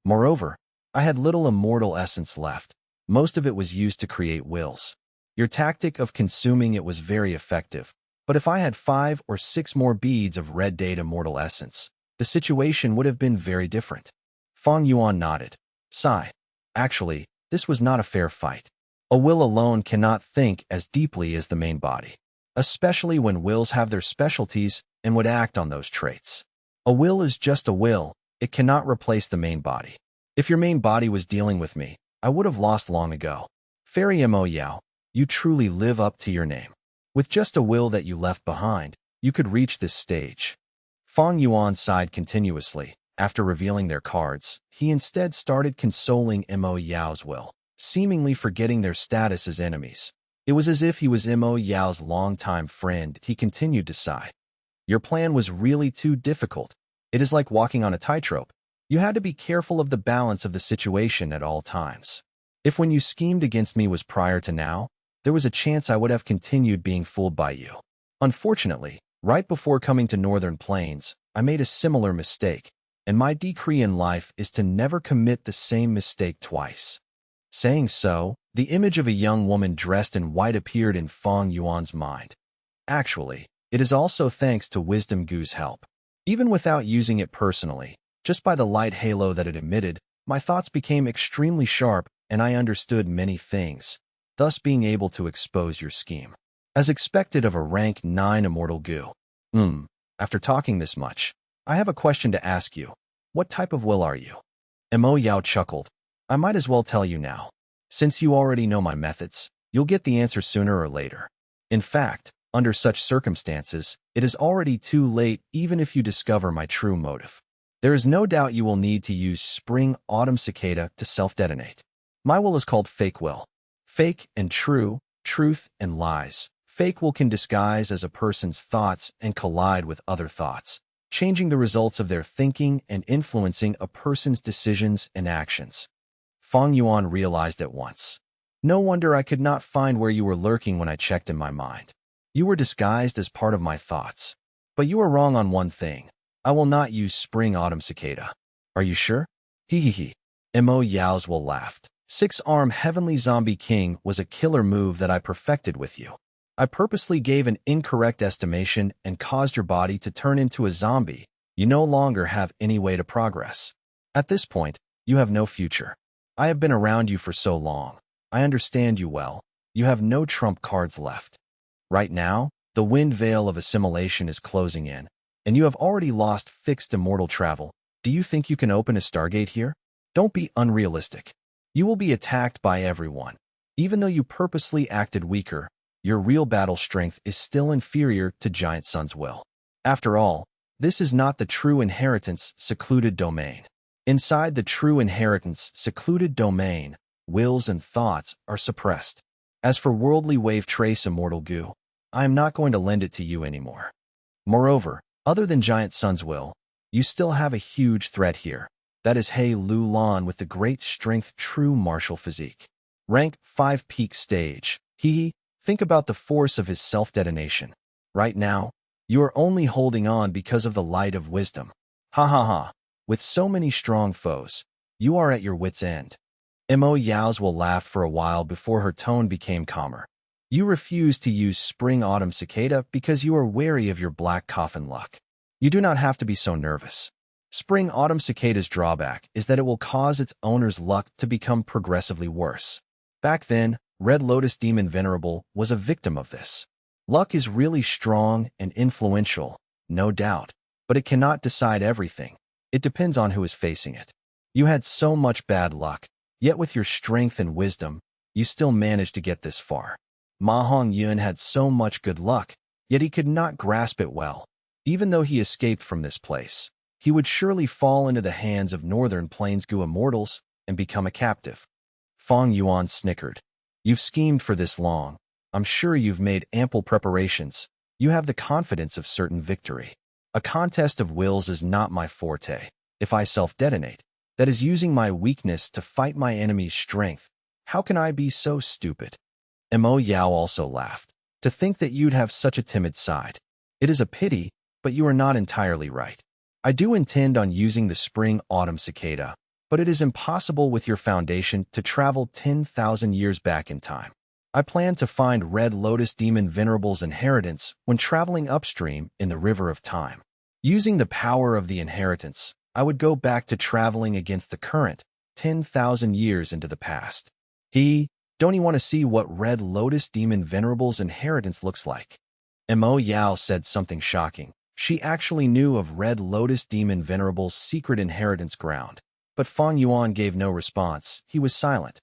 Moreover, I had little immortal essence left. Most of it was used to create wills. Your tactic of consuming it was very effective, but if I had 5 or 6 more beads of red date immortal essence, the situation would have been very different. Fang Yuan nodded. Sigh. Actually, this was not a fair fight. A will alone cannot think as deeply as the main body, especially when wills have their specialties and would act on those traits. A will is just a will, it cannot replace the main body. If your main body was dealing with me, I would have lost long ago. Fairy Mo Yao, you truly live up to your name. With just a will that you left behind, you could reach this stage. Fang Yuan sighed continuously. After revealing their cards, he instead started consoling Mo Yao's will, seemingly forgetting their status as enemies. It was as if he was Mo Yao's longtime friend. He continued to sigh. Your plan was really too difficult. It is like walking on a tightrope. You had to be careful of the balance of the situation at all times. If when you schemed against me was prior to now, there was a chance I would have continued being fooled by you. Unfortunately, Right before coming to Northern Plains, I made a similar mistake, and my decree in life is to never commit the same mistake twice. Saying so, the image of a young woman dressed in white appeared in Fang Yuan's mind. Actually, it is also thanks to Wisdom Gu's help. Even without using it personally, just by the light halo that it emitted, my thoughts became extremely sharp and I understood many things, thus being able to expose your scheme. As expected of a rank 9 immortal Gu. After talking this much, I have a question to ask you. What type of will are you? Mo Yao chuckled. I might as well tell you now. Since you already know my methods, you'll get the answer sooner or later. In fact, under such circumstances, it is already too late even if you discover my true motive. There is no doubt you will need to use spring-autumn cicada to self-detonate. My will is called fake will. Fake and true, truth and lies. Fake will can disguise as a person's thoughts and collide with other thoughts, changing the results of their thinking and influencing a person's decisions and actions. Fang Yuan realized at once. No wonder I could not find where you were lurking when I checked in my mind. You were disguised as part of my thoughts. But you are wrong on one thing. I will not use spring-autumn cicada. Are you sure? Hee. Mo Yao's will laughed. 6-arm heavenly zombie king was a killer move that I perfected with you. I purposely gave an incorrect estimation and caused your body to turn into a zombie. You no longer have any way to progress. At this point, you have no future. I have been around you for so long. I understand you well. You have no trump cards left. Right now, the wind veil of assimilation is closing in, and you have already lost fixed immortal travel. Do you think you can open a Stargate here? Don't be unrealistic. You will be attacked by everyone. Even though you purposely acted weaker, your real battle strength is still inferior to Giant Sun's will. After all, this is not the true inheritance secluded domain. Inside the true inheritance secluded domain, wills and thoughts are suppressed. As for worldly wave trace immortal Gu, I am not going to lend it to you anymore. Moreover, other than Giant Sun's will, you still have a huge threat here. That is He Lu Lan with the great strength true martial physique. Rank 5 peak stage. Think about the force of his self-detonation. Right now, you are only holding on because of the light of wisdom. Ha. With so many strong foes, you are at your wit's end. Mo Yao's will laugh for a while before her tone became calmer. You refuse to use spring-autumn cicada because you are wary of your black coffin luck. You do not have to be so nervous. Spring-autumn cicada's drawback is that it will cause its owner's luck to become progressively worse. Back then, Red Lotus Demon Venerable was a victim of this. Luck is really strong and influential, no doubt, but it cannot decide everything. It depends on who is facing it. You had so much bad luck, yet with your strength and wisdom, you still managed to get this far. Ma Hongyun had so much good luck, yet he could not grasp it well. Even though he escaped from this place, he would surely fall into the hands of Northern Plains Gu immortals and become a captive. Fang Yuan snickered. You've schemed for this long. I'm sure you've made ample preparations. You have the confidence of certain victory. A contest of wills is not my forte. If I self-detonate, that is using my weakness to fight my enemy's strength. How can I be so stupid? Mo Yao also laughed. To think that you'd have such a timid side. It is a pity, but you are not entirely right. I do intend on using the spring-autumn cicada, but it is impossible with your foundation to travel 10,000 years back in time. I plan to find Red Lotus Demon Venerable's inheritance when traveling upstream in the river of time. Using the power of the inheritance, I would go back to traveling against the current, 10,000 years into the past. Don't you want to see what Red Lotus Demon Venerable's inheritance looks like? Mo Yao said something shocking. She actually knew of Red Lotus Demon Venerable's secret inheritance ground. But Fang Yuan gave no response. He was silent.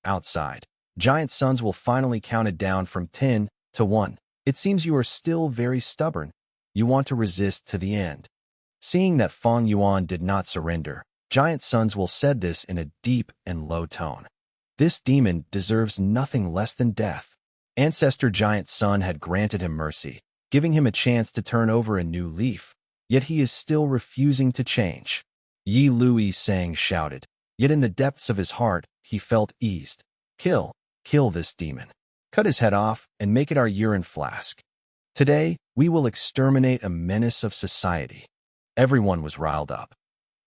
Outside, Giant Suns will finally counted down from 10 to 1. It seems you are still very stubborn. You want to resist to the end. Seeing that Fang Yuan did not surrender, Giant Suns will said this in a deep and low tone. This demon deserves nothing less than death. Ancestor Giant Sun had granted him mercy, giving him a chance to turn over a new leaf, yet he is still refusing to change. Yi Lui Sang shouted, yet in the depths of his heart, he felt eased. Kill this demon. Cut his head off and make it our urine flask. Today, we will exterminate a menace of society. Everyone was riled up.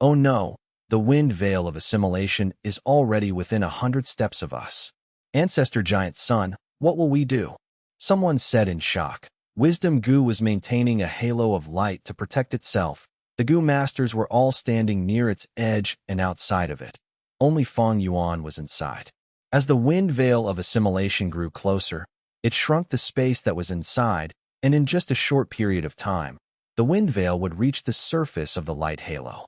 Oh no, the wind veil of assimilation is already within 100 steps of us. Ancestor Giant Sun, what will we do? Someone said in shock. Wisdom Gu was maintaining a halo of light to protect itself. The Gu masters were all standing near its edge and outside of it. Only Fang Yuan was inside. As the wind veil of assimilation grew closer, it shrunk the space that was inside, and in just a short period of time, the wind veil would reach the surface of the light halo.